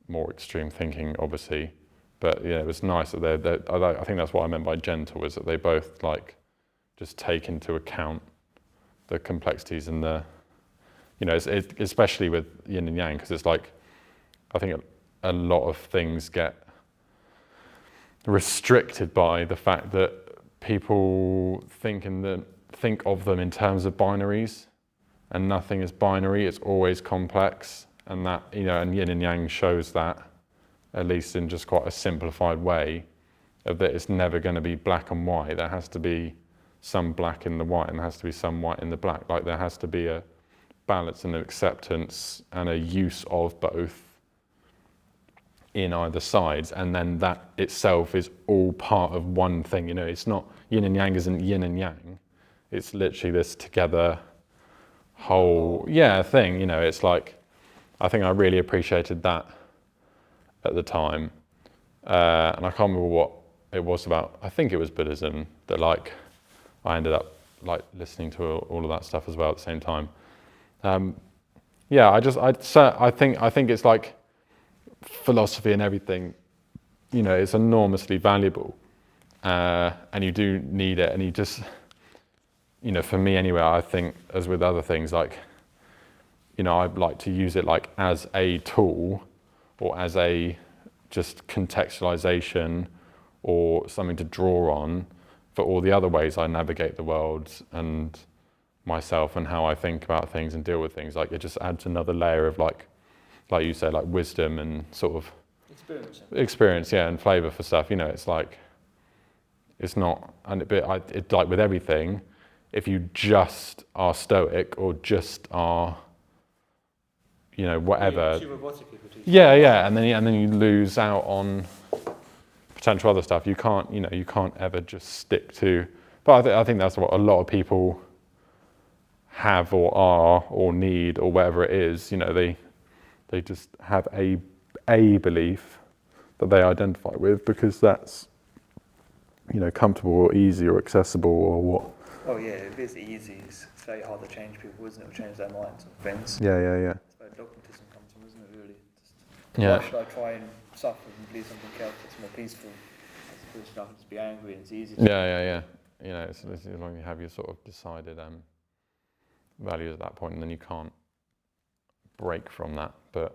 more extreme thinking, obviously, but yeah, it was nice that I think that's what I meant by gentle, is that they both like just take into account the complexities and the, you know, especially with yin and yang, because it's like, I think a lot of things get restricted by the fact that people think of them in terms of binaries, and nothing is binary, it's always complex, and that, you know, and yin and yang shows that, at least in just quite a simplified way, of that it's never going to be black and white. There has to be some black in the white, and there has to be some white in the black. Like there has to be a balance and an acceptance and a use of both in either sides, and then that itself is all part of one thing. You know, it's not, yin and yang isn't yin and yang, it's literally this together whole thing. You know, it's like I think I really appreciated that at the time, and I can't remember what it was about. I think it was Buddhism that like I ended up like listening to all of that stuff as well at the same time. I think it's like philosophy and everything. You know, it's enormously valuable, and you do need it. And you just, you know, for me anyway, I think as with other things, like, you know, I like to use it like as a tool or as a just contextualization or something to draw on for all the other ways I navigate the world and myself and how I think about things and deal with things. Like it just adds another layer of like you say, like wisdom and sort of experience, and flavor for stuff. You know, it's like it's not, and it like with everything, if you just are stoic or just are, you know, whatever. Yeah, and then you lose out on potential other stuff. You can't ever just stick to. But I think that's what a lot of people have or are or need or whatever it is. You know, they just have a belief that they identify with because that's, you know, comfortable or easy or accessible or what. Oh yeah, if it's easy, it's very hard to change people, isn't it? Or change their minds and things. Yeah. That's where dogmatism comes from, isn't it, really? Why should I try and suffer and believe something else that's more peaceful? As opposed to just be angry and it's easy to Yeah. You know, as long as you have your sort of decided values at that point, and then you can't break from that. But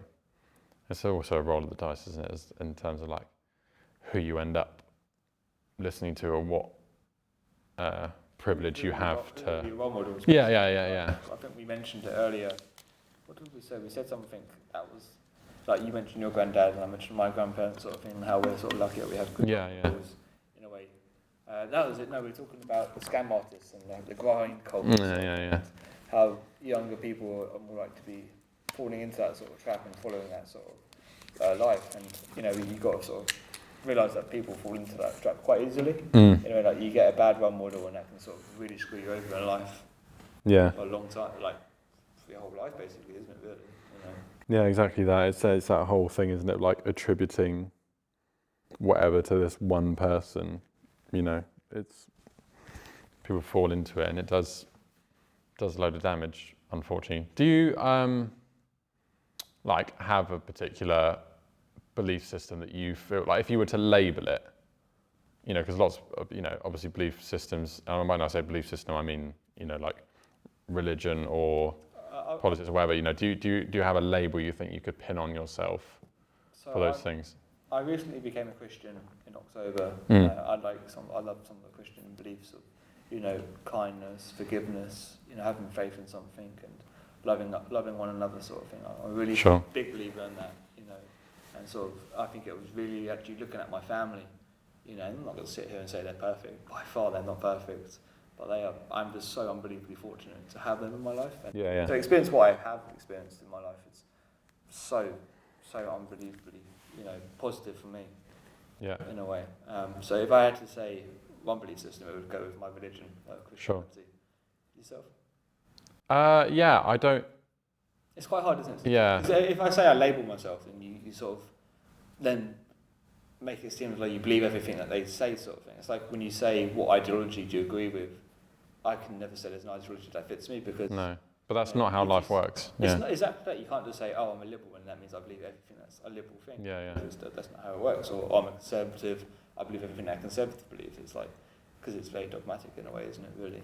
it's also a roll of the dice, isn't it, in terms of like who you end up listening to or what privilege you have to. Role models. Yeah. I think we mentioned it earlier. What did we say? We said something that was like you mentioned your granddad and I mentioned my grandparents, sort of thing, and how we're sort of lucky that we have good role models in a way. That was it. No, we were talking about the scam artists and the grind culture. Yeah. How younger people are more likely to be falling into that sort of trap and following that sort of life. And you know, you've got to sort of realise that people fall into that trap quite easily. You know, like you get a bad role model and that can sort of really screw you over in life. Yeah. For a long time, like for your whole life, basically, isn't it? Really. You know? Yeah, exactly that. It's that whole thing, isn't it? Like attributing whatever to this one person. You know, it's people fall into it, and it does a load of damage, unfortunately. Do you like have a particular belief system that you feel like if you were to label it, you know, because lots of, you know, obviously belief systems, and when I say belief system, I mean, you know, like religion or politics or whatever, you know, do you have a label you think you could pin on yourself for those things? I recently became a Christian in October. I love some of the Christian beliefs of, you know, kindness, forgiveness, you know, having faith in something and loving one another, sort of thing. I'm a really big believer in that, you know, and sort of I think it was really actually looking at my family, you know. I'm not going to sit here and say they're perfect. By far, they're not perfect, but they are. I'm just so unbelievably fortunate to have them in my life. And to experience what I have experienced in my life, it's so unbelievably, you know, positive for me. Yeah. In a way. So if I had to say one belief system, it would go with my religion, Christianity. Yourself? Yeah, I don't. It's quite hard, isn't it? Yeah. If I say I label myself, then you sort of then make it seem like you believe everything that they say, sort of thing. It's like when you say, what ideology do you agree with? I can never say there's an ideology that fits me because... No, but that's not how life works. It's not exactly that. You can't just say, oh, I'm a liberal, and that means I believe everything that's a liberal thing. Yeah. That's not how it works. Or I'm a conservative, I believe everything that a conservative believes. It's like, because it's very dogmatic in a way, isn't it, really?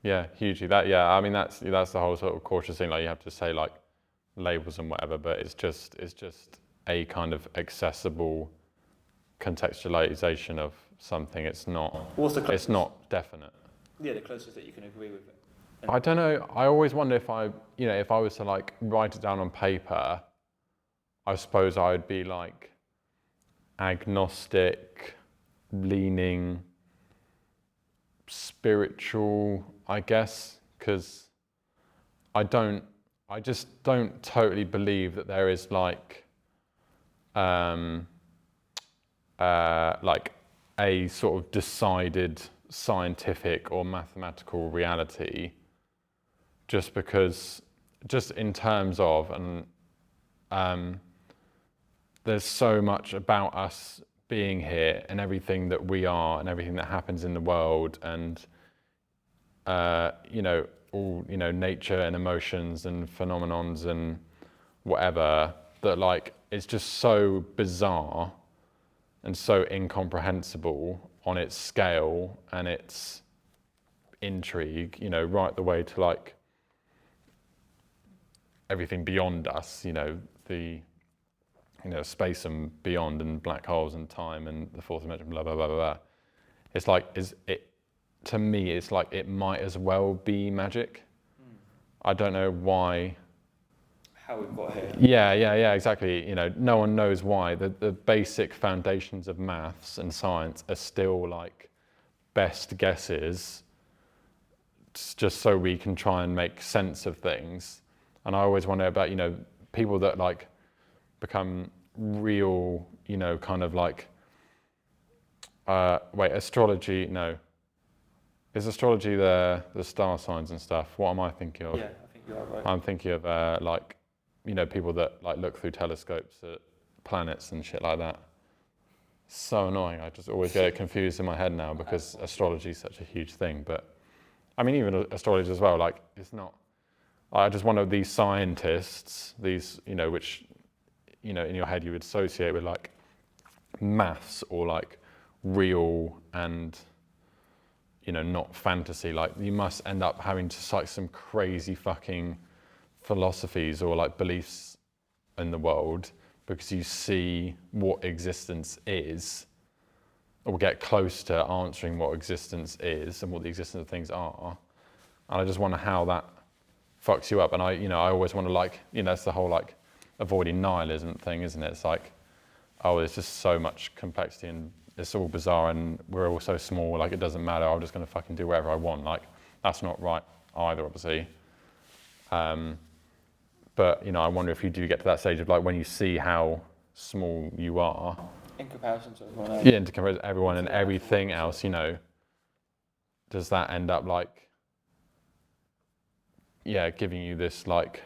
Yeah, hugely. I mean, that's the whole sort of cautious thing. Like you have to say like labels and whatever, but it's just a kind of accessible contextualization of something. It's not. It's not definite. Yeah, the closest that you can agree with it. I don't know. I always wonder if I was to like write it down on paper, I suppose I would be like agnostic, leaning, spiritual, I guess, because I just don't totally believe that there is like a sort of decided scientific or mathematical reality just because, just in terms of, and there's so much about us being here and everything that we are and everything that happens in the world, and all nature and emotions and phenomenons and whatever, that like it's just so bizarre and so incomprehensible on its scale and its intrigue, right the way to like everything beyond us, the space and beyond, and black holes and time and the fourth dimension, blah blah blah blah blah. It's like, to me, it's like it might as well be magic. I don't know why. How we've got here. Yeah, exactly. No one knows why. The basic foundations of maths and science are still like best guesses, just so we can try and make sense of things. And I always wonder about, people that like become real, kind of like, astrology, no. Is astrology the star signs and stuff? What am I thinking of? Yeah, I think you are right. I'm thinking of people that like look through telescopes at planets and shit like that. So annoying. I just always get it confused in my head now because astrology is such a huge thing. But I mean, even astrology as well. Like, it's not. I just wonder, these scientists, these which in your head you would associate with like maths or like real and not fantasy. Like, you must end up having to cite some crazy fucking philosophies or like beliefs in the world because you see what existence is, or get close to answering what existence is and what the existence of things are. And I just wonder how that fucks you up. And I always want to like, it's the whole like avoiding nihilism thing, isn't it? It's like, there's just so much complexity and it's all bizarre and we're all so small, like it doesn't matter, I'm just going to fucking do whatever I want. Like, that's not right either, obviously. But, I wonder if you do get to that stage of like when you see how small you are. In comparison to everyone else. Yeah, in comparison to everyone and everything else, does that end up like, giving you this like,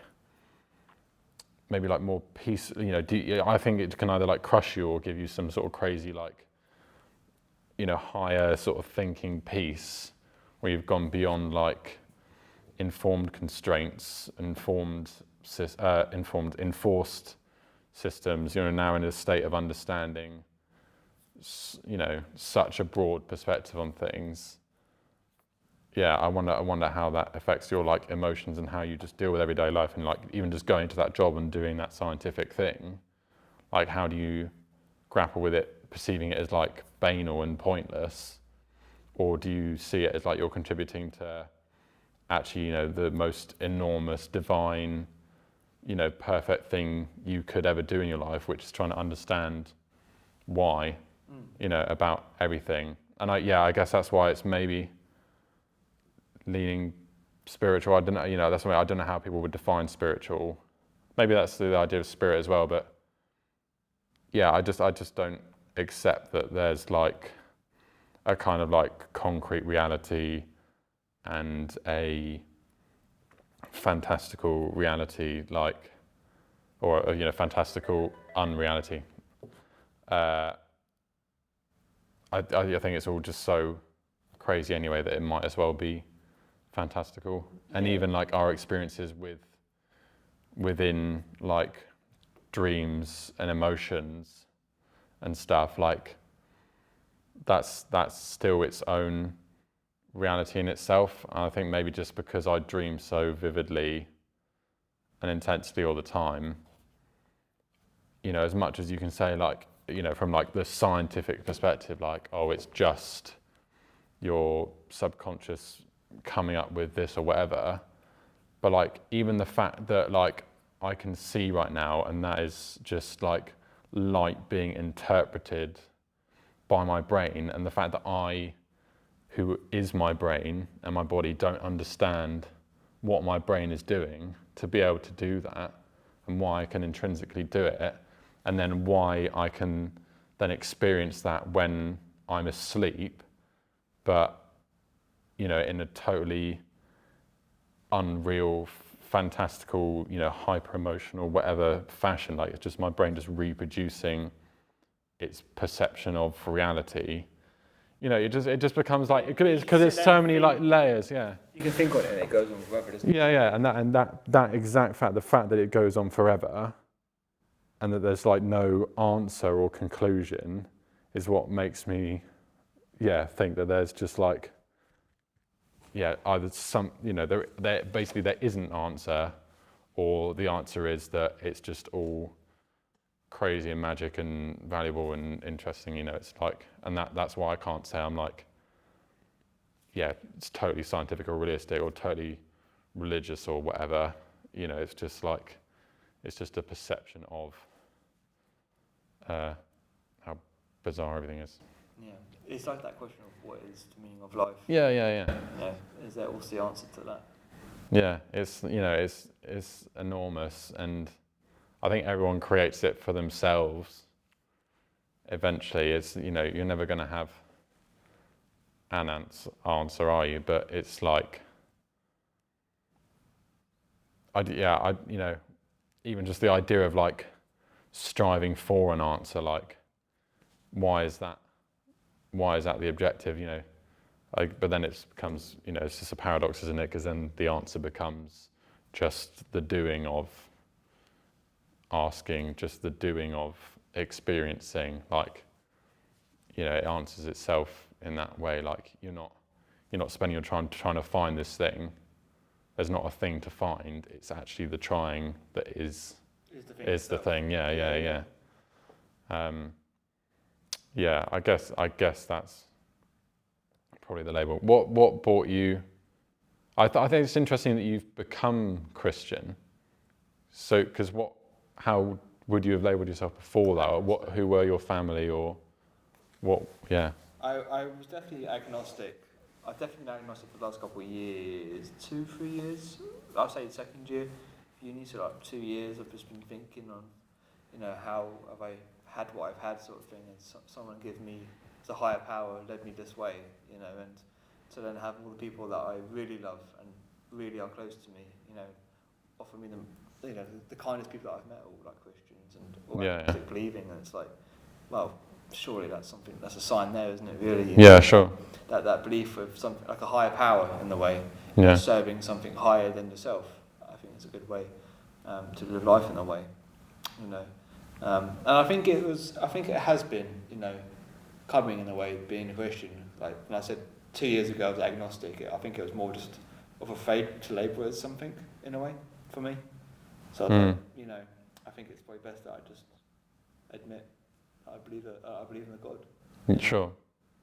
maybe like more peace, I think it can either like crush you or give you some sort of crazy like, higher sort of thinking peace where you've gone beyond like informed constraints, enforced systems, now in a state of understanding, such a broad perspective on things. Yeah, I wonder how that affects your like emotions and how you just deal with everyday life, and like even just going to that job and doing that scientific thing. Like, how do you grapple with it, perceiving it as like banal and pointless, or do you see it as like you're contributing to actually, the most enormous, divine, perfect thing you could ever do in your life, which is trying to understand why, about everything. And I guess that's why it's maybe leaning spiritual. I don't know, that's why I don't know how people would define spiritual. Maybe that's the idea of spirit as well, but yeah, I just don't accept that there's like a kind of like concrete reality and a fantastical reality, like, or fantastical unreality. I think it's all just so crazy anyway that it might as well be fantastical. And even like our experiences within like dreams and emotions and stuff, like that's still its own reality in itself. And I think maybe just because I dream so vividly and intensely all the time, as much as you can say like, from like the scientific perspective, like, oh, it's just your subconscious coming up with this or whatever, but like even the fact that like I can see right now, and that is just like light being interpreted by my brain, and the fact that I, who is my brain and my body, don't understand what my brain is doing to be able to do that, and why I can intrinsically do it, and then why I can then experience that when I'm asleep, but in a totally unreal, fantastical, hyper emotional, whatever fashion. Like, it's just my brain just reproducing its perception of reality. It just becomes like, because there's so many like layers. Yeah. You can think on it and it goes on forever, doesn't it? Yeah, and that exact fact, the fact that it goes on forever, and that there's like no answer or conclusion, is what makes me, think that there's just like, either there basically there isn't an answer, or the answer is that it's just all crazy and magic and valuable and interesting. It's like, and that's why I can't say I'm like, it's totally scientific or realistic or totally religious or whatever. It's just like, it's just a perception of how bizarre everything is. Yeah, it's like that question of what is the meaning of life. Yeah. Is there also the answer to that? Yeah, it's enormous, and I think everyone creates it for themselves. Eventually, it's you're never going to have an answer, are you? But it's like, even just the idea of like striving for an answer, like, why is that the objective? But then it becomes, it's just a paradox, isn't it? Because then the answer becomes just the doing of asking, just the doing of experiencing. Like, it answers itself in that way. Like, you're not spending your time trying to find this thing. There's not a thing to find. It's actually the trying that is the thing. Yeah. I guess that's probably the label. What brought you? I think it's interesting that you've become Christian. So, because how would you have labelled yourself before that? Or who were your family, or what? Yeah. I was definitely agnostic. I've definitely been agnostic for the last couple of years, 2-3 years. I'll say the second year of uni, so like 2 years. I've just been thinking on, how have I had what I've had, sort of thing, and someone give me, the higher power led me this way, and to then have all the people that I really love and really are close to me, offer me the kindest people that I've met, all like Christians and all believing, and it's like, well, surely that's a sign there, isn't it? Really? Sure. That belief of something like a higher power in the way, serving something higher than yourself. I think it's a good way to live life in a way, and I think it has been, coming in a way, being a Christian. Like when I said 2 years ago I was agnostic, I think it was more just of a faith to labour as something in a way for me. So I think it's probably best that I just admit I believe in a God. Sure.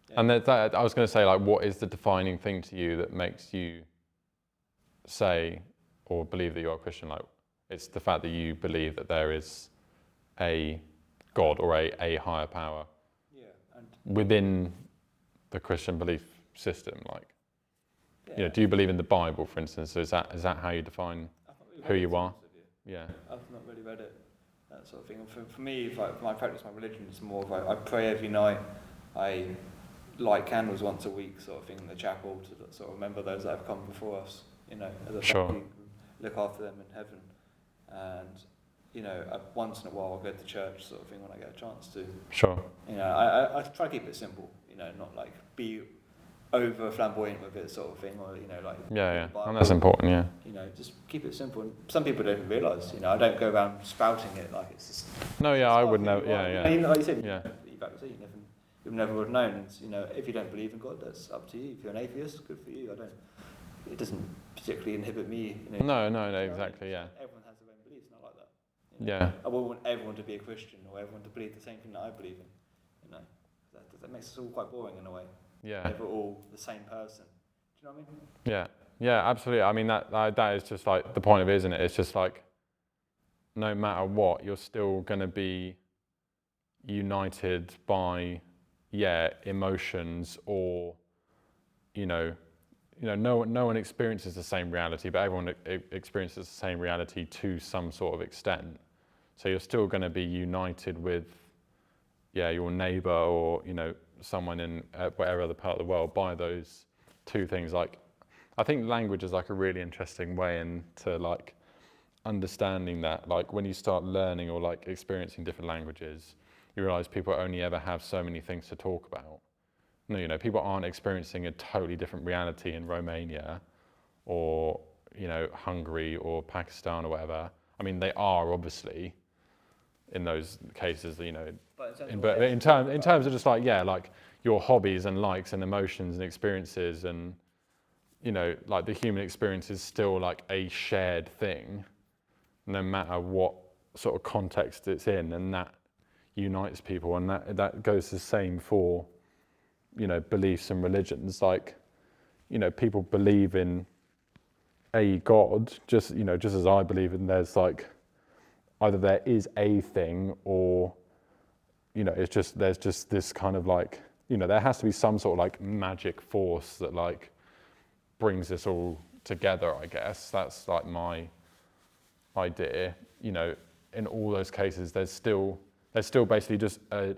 Yeah. And that, I was going to say, like, what is the defining thing to you that makes you say or believe that you're a Christian? Like, it's the fact that you believe that there is a God or a higher power within the Christian belief system. Like, do you believe in the Bible, for instance? So is that how you define who you are? Yeah. I've not really read it, that sort of thing. For me, for my practice, my religion is more of I pray every night. I light candles once a week, sort of thing, in the chapel to sort of remember those that have come before us. As a thank you, look after them in heaven, and once in a while I'll go to church, sort of thing, when I get a chance to. Sure. I try to keep it simple. Not like be over flamboyant with it, sort of thing, or like. Yeah, and that's important. Yeah. Just keep it simple. And some people don't realise. I don't go around spouting it like it's just. No, I would know. Yeah. Like you said, you never would have known. And, if you don't believe in God, that's up to you. If you're an atheist, good for you. It doesn't particularly inhibit me. No, exactly. Yeah. Everyone has their own beliefs, not like that. Yeah. I wouldn't want everyone to be a Christian or everyone to believe the same thing that I believe in. That makes us all quite boring in a way. Yeah. If we're all the same person. Do you know what I mean? Yeah, absolutely. I mean, that is just like the point of it, isn't it? It's just like, no matter what, you're still going to be united by, emotions, or, no one experiences the same reality, but everyone experiences the same reality to some sort of extent. So you're still going to be united with, your neighbour, or, someone in whatever other part of the world, by those two things. Like, I think language is like a really interesting way into like understanding that. Like when you start learning or like experiencing different languages, you realize people only ever have so many things to talk about. No, you know, people aren't experiencing a totally different reality in Romania or, you know, Hungary or Pakistan or whatever. I mean, they are obviously in those cases, you know, But in terms of just like, yeah, like your hobbies and likes and emotions and experiences and, you know, like the human experience is still like a shared thing, no matter what sort of context it's in, and that unites people, and that goes the same for, you know, beliefs and religions. Like, you know, people believe in a God, just, you know, just as I believe in there's like, either there is a thing or, you know, it's just, there's just this kind of like, you know, there has to be some sort of like magic force that like brings this all together, I guess. That's like my idea. You know, in all those cases, there's still basically just a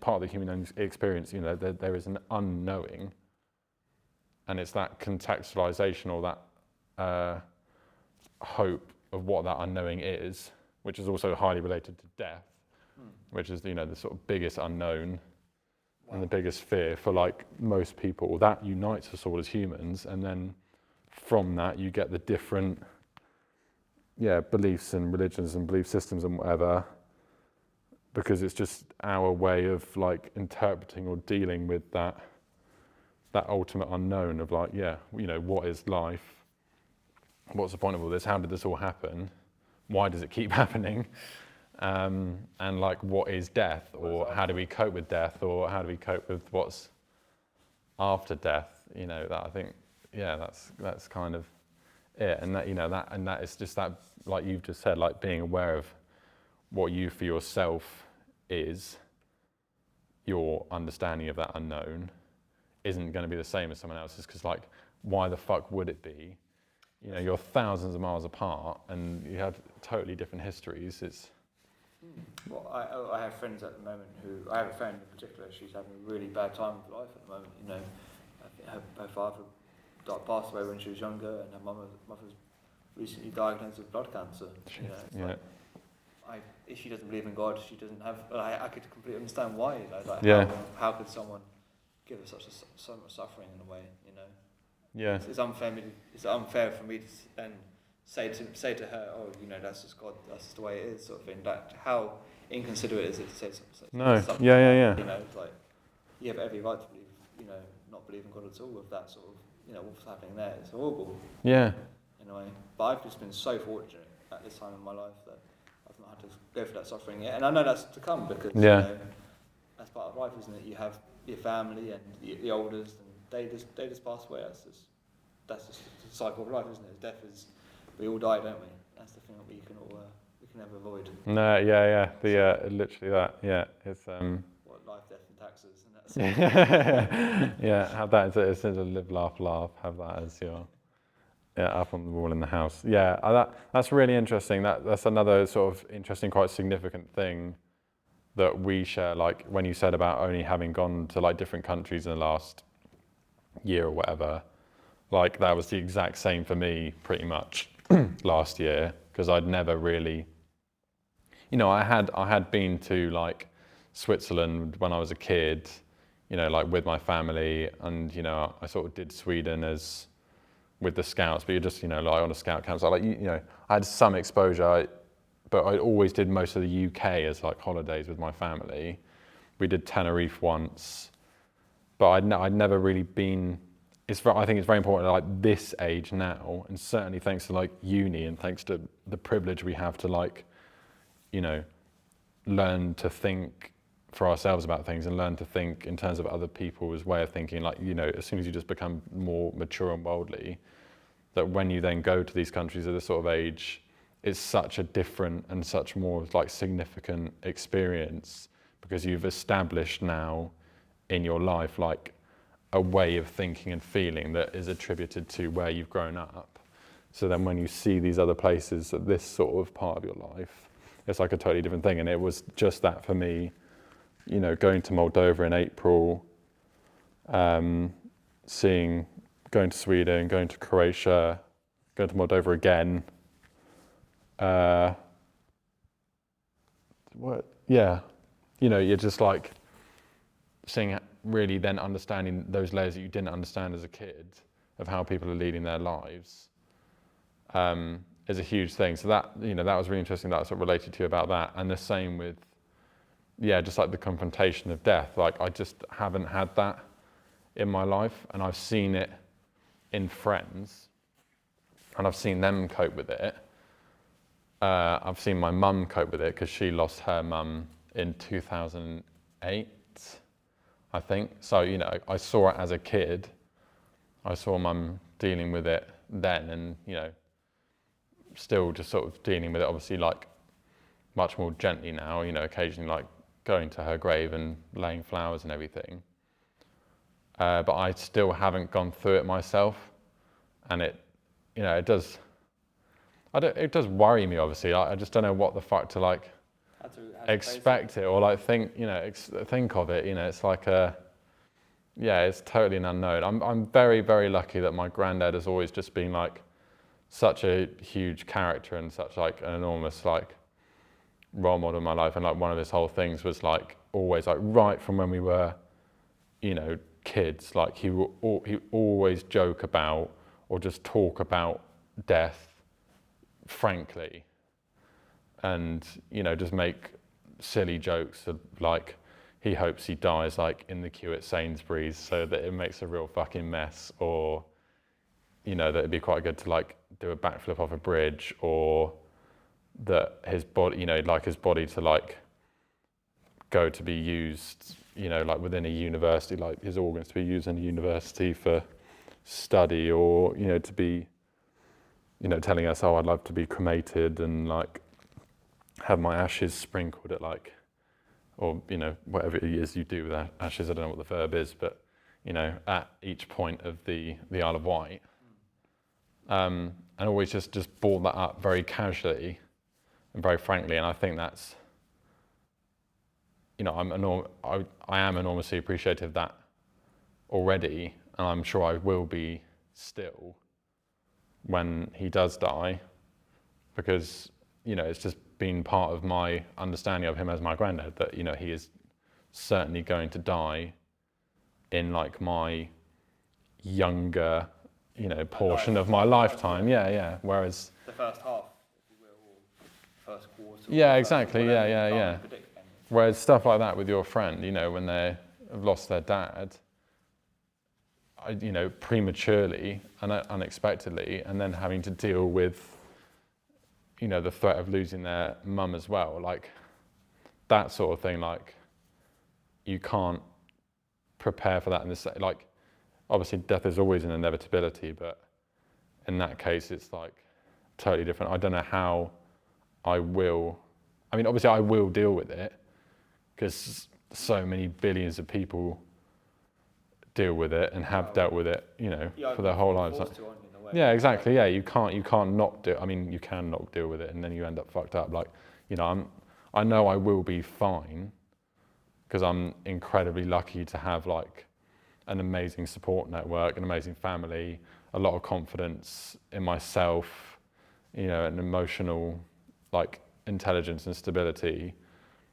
part of the human experience. You know, there is an unknowing, and it's that contextualization or that hope of what that unknowing is, which is also highly related to death, which is, you know, the sort of biggest unknown and the biggest fear for like most people. That unites us all as humans, and then from that you get the different beliefs and religions and belief systems and whatever, because it's just our way of like interpreting or dealing with that ultimate unknown of like, you know, what is life, what's the point of all this, how did this all happen, why does it keep happening, and like what is death, or how do we cope with death, or how do we cope with what's after death. You know, that I think, that's kind of it. And that, you know, that is just that, like you've just said, like being aware of what you for yourself is, your understanding of that unknown isn't going to be the same as someone else's, because like, why the fuck would it be? You know, you're thousands of miles apart and you have totally different histories. It's Well, I have friends at the moment who, I have a friend in particular, she's having a really bad time with life at the moment. You know, I think her father passed away when she was younger, and her mother's recently diagnosed with blood cancer. You know, it's like, if she doesn't believe in God, she doesn't have. I could completely understand why. Like how could someone give us so much suffering in a way? You know. Yeah. It's unfair for me to then say to her, oh, you know, that's just God, that's just the way it is, sort of thing. Like, how inconsiderate is it to say something? No. Something Yeah. You know, it's like, you have every right to believe, you know, not believe in God at all with that sort of, you know, what's happening there. It's horrible. Yeah. In a way. But I've just been so fortunate at this time in my life that I've not had to go through that suffering yet. And I know that's to come, because, you know, that's part of life, isn't it? You have your family and the elders, and they just pass away. That's just the cycle of life, isn't it? Death is, we all die, don't we? That's the thing that we can never avoid. No, yeah. Literally that. Yeah, it's What, life, death, and taxes, and that's yeah. Have that as a live, laugh. Have that as your up on the wall in the house. Yeah, that's really interesting. That's another sort of interesting, quite significant thing that we share. Like when you said about only having gone to like different countries in the last year or whatever, like that was the exact same for me pretty much last year, because I'd never really, you know, I had been to like Switzerland when I was a kid, you know, like with my family, and you know, I sort of did Sweden as with the scouts, but you're just, you know, like on a scout camp, so like, you know, I had some exposure, but I always did most of the UK as like holidays with my family. We did Tenerife once, but I'd never really been. I think it's very important at like this age now, and certainly thanks to like uni and thanks to the privilege we have to like, you know, learn to think for ourselves about things and learn to think in terms of other people's way of thinking. Like, you know, as soon as you just become more mature and worldly, that when you then go to these countries at this sort of age, it's such a different and such more like significant experience, because you've established now in your life like a way of thinking and feeling that is attributed to where you've grown up. So then when you see these other places at this sort of part of your life, it's like a totally different thing. And it was just that for me, you know, going to Moldova in April, seeing going to Sweden, going to Croatia, going to Moldova again. Yeah, you're just like seeing, really then understanding those layers that you didn't understand as a kid of how people are leading their lives, is a huge thing. So that, that was really interesting, that sort of related to you about that. And the same with, just like the confrontation of death. Like, I just haven't had that in my life, and I've seen it in friends, and I've seen them cope with it. I've seen my mum cope with it because she lost her mum in 2008, I think. So, I saw it as a kid. I saw mum dealing with it then, and, still just sort of dealing with it, obviously, like, much more gently now, occasionally, like, going to her grave and laying flowers and everything. But I still haven't gone through it myself. And it does, it does worry me, obviously. I just don't know what the fuck to, like, How to expect it, or like think of it. It's like it's totally an unknown. I'm very, very lucky that my granddad has always just been like such a huge character and such like an enormous like role model in my life. And like one of his whole things was like always like right from when we were, kids, like he always joke about or just talk about death frankly, and just make silly jokes of like he hopes he dies like in the queue at Sainsbury's so that it makes a real fucking mess, or that it'd be quite good to like do a backflip off a bridge, or that his body, he'd like his body to like go to be used, like within a university, like his organs to be used in a university for study, or to be telling us, oh, I'd love to be cremated and like have my ashes sprinkled at like, or whatever it is you do with ashes. I don't know what the verb is, but at each point of the Isle of Wight, and always just brought that up very casually and very frankly. And I think that's, I am enormously appreciative of that already, and I'm sure I will be still when he does die, because it's just been part of my understanding of him as my granddad that he is certainly going to die in like my younger portion of my lifetime. Whereas the first half, if you will, or first quarter. Exactly. Whereas stuff like that with your friend, when they have lost their dad, prematurely and unexpectedly, and then having to deal with the threat of losing their mum as well, like that sort of thing, like you can't prepare for that in this, like obviously death is always an inevitability, but in that case it's like totally different. I don't know how obviously I will deal with it because so many billions of people deal with it and have dealt with it, for their whole lives. Yeah, exactly. Yeah, you can't not do. I mean, you can not deal with it, and then you end up fucked up. Like, I know I will be fine because I'm incredibly lucky to have like an amazing support network, an amazing family, a lot of confidence in myself, an emotional like intelligence and stability,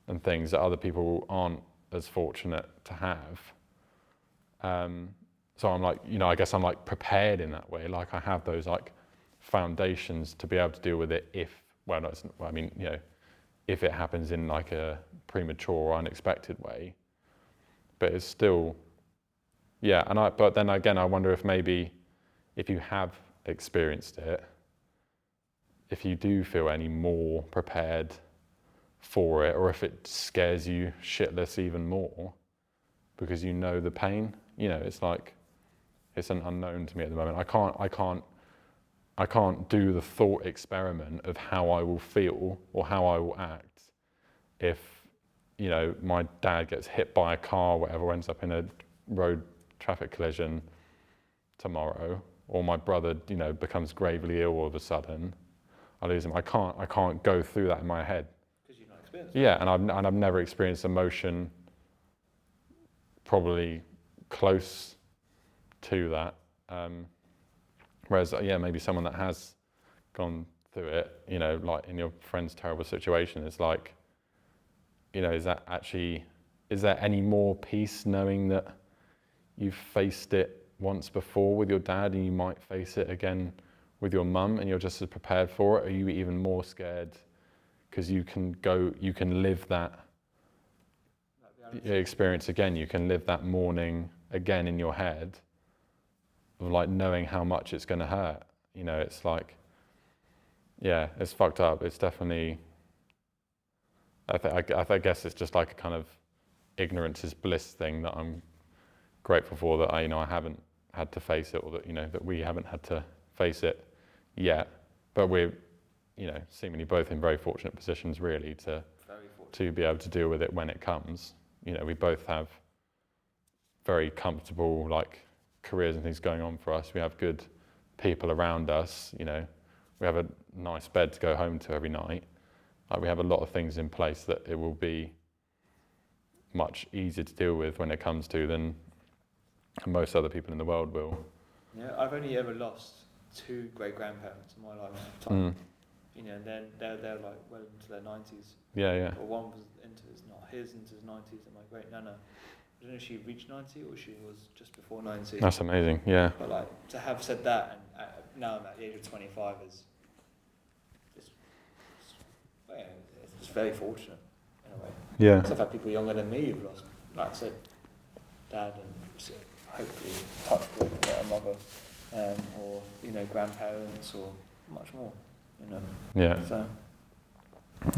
and things that other people aren't as fortunate to have. So I'm like, I guess I'm like prepared in that way. Like I have those like foundations to be able to deal with it if it happens in like a premature or unexpected way. But it's still, but then again, I wonder if maybe if you have experienced it, if you do feel any more prepared for it, or if it scares you shitless even more because the pain. It's like, it's an unknown to me at the moment. I can't do the thought experiment of how I will feel or how I will act if, my dad gets hit by a car, or whatever, ends up in a road traffic collision tomorrow, or my brother, becomes gravely ill all of a sudden. I lose him. I can't go through that in my head. Because you've not experienced it. Yeah, and I've never experienced emotion probably close to that Whereas, yeah, maybe someone that has gone through it, you know, like in your friend's terrible situation, is like, you know, is there any more peace knowing that you've faced it once before with your dad and you might face it again with your mum and you're just as prepared for it? Are you even more scared because you can live that experience again? You can live that morning again in your head of like knowing how much it's going to hurt. You know, it's like, yeah, it's fucked up. It's definitely, I guess it's just like a kind of ignorance is bliss thing that I'm grateful for, that I haven't had to face it, or that, you know, that we haven't had to face it yet. But we're, you know, seemingly both in very fortunate positions really to be able to deal with it when it comes. You know, we both have very comfortable like careers and things going on for us. We have good people around us, you know, we have a nice bed to go home to every night. Like, we have a lot of things in place that it will be much easier to deal with when it comes to than most other people in the world will. Yeah, I've only ever lost 2 great grandparents in my lifetime. You know, and then they're like well into their 90s. Yeah. Or one was into his 90s, and my great nana, I don't know if she reached 90 or she was just before 90. That's amazing, yeah. But like, to have said that, and now I'm at the age of 25, it's very fortunate in a way. Yeah. Because I've had people younger than me who've lost, like I said, dad, and hopefully touch wood, a mother, or, you know, grandparents, or much more, you know. Yeah. So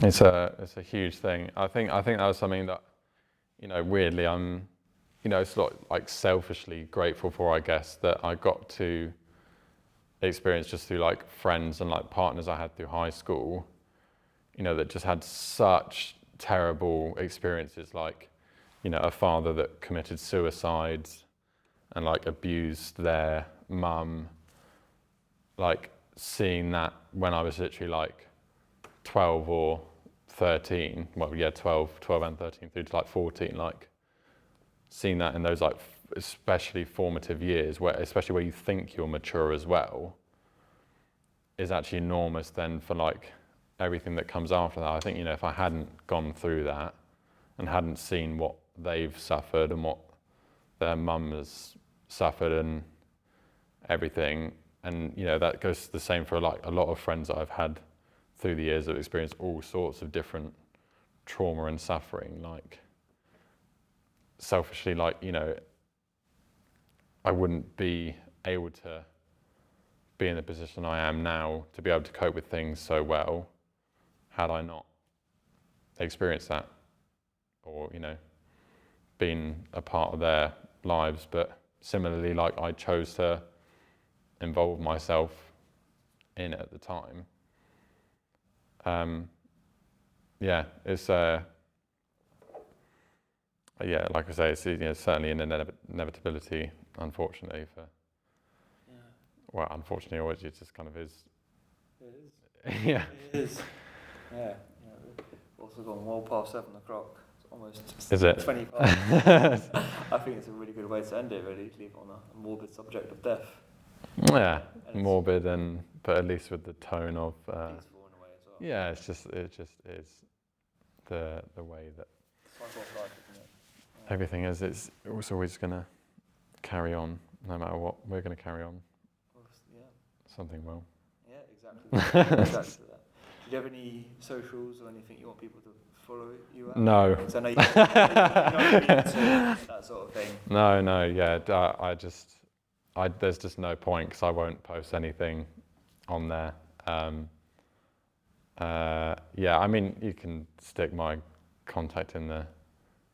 it's a huge thing. I think that was something that, you know, weirdly I'm, you know, it's like selfishly grateful for, I guess, that I got to experience just through like friends and like partners I had through high school, you know, that just had such terrible experiences, like, you know, a father that committed suicide and like abused their mum, like seeing that when I was literally like 12 or 13, well, yeah, 12 and 13 through to like 14, like seeing that in those like especially formative years, especially where you think you're mature as well, is actually enormous then for like everything that comes after that. I think, you know, if I hadn't gone through that and hadn't seen what they've suffered and what their mum has suffered and everything, and, you know, that goes the same for like a lot of friends that I've had through the years that have experienced all sorts of different trauma and suffering. Like, selfishly, like, you know, I wouldn't be able to be in the position I am now to be able to cope with things so well had I not experienced that, or, you know, been a part of their lives. But similarly, like, I chose to involve myself in it at the time. Yeah, it's yeah, like I say, it's, you know, certainly an inevitability, unfortunately, for. yeah, Well, unfortunately, always it just kind of is. it is. Yeah. It is. Yeah. We've also gone well past 7 o'clock. It's almost Is it? 20 past. I think it's a really good way to end it, really, to leave it on a morbid subject of death. Yeah, morbid, but at least with the tone of. Peaceful in a way as well. Yeah, it just is the way that Cycle of life, isn't it? everything is. It's always going to carry on, no matter what. We're going to carry on. Yeah. Something will. Yeah, exactly. Exactly that. Do you have any socials or anything you want people to follow you at? No. Because I know you're not into that sort of thing. No, yeah. There's just no point, because I won't post anything on there. Yeah, I mean, you can stick my contact in the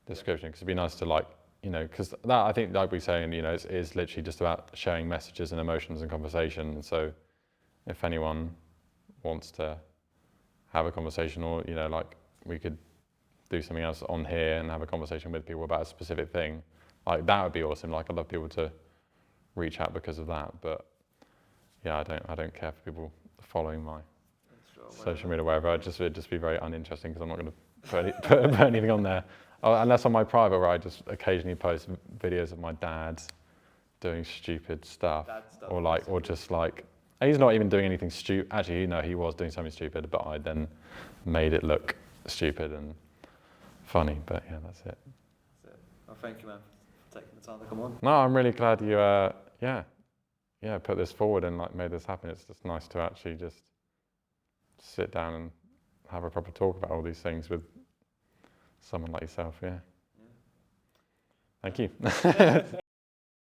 description, because it'd be nice to, like, you know, because that, I think, like we saying, you know, is literally just about sharing messages and emotions and conversation. So if anyone wants to have a conversation, or, you know, like, we could do something else on here and have a conversation with people about a specific thing, like, that would be awesome. Like, I'd love people to reach out because of that. But yeah, I don't care for people following my social media, wherever. It'd just be very uninteresting, because I'm not going to put anything on there, unless on my private, where I just occasionally post videos of my dad doing stupid stuff, Bad stuff, or like, or just like, he's not even doing anything stupid. Actually, no, he was doing something stupid, but I then made it look stupid and funny. But yeah, that's it. That's it. Well, thank you, man, for taking the time to come on. No, I'm really glad you, put this forward and like made this happen. It's just nice to actually just sit down and have a proper talk about all these things with someone like yourself. Yeah. Thank you.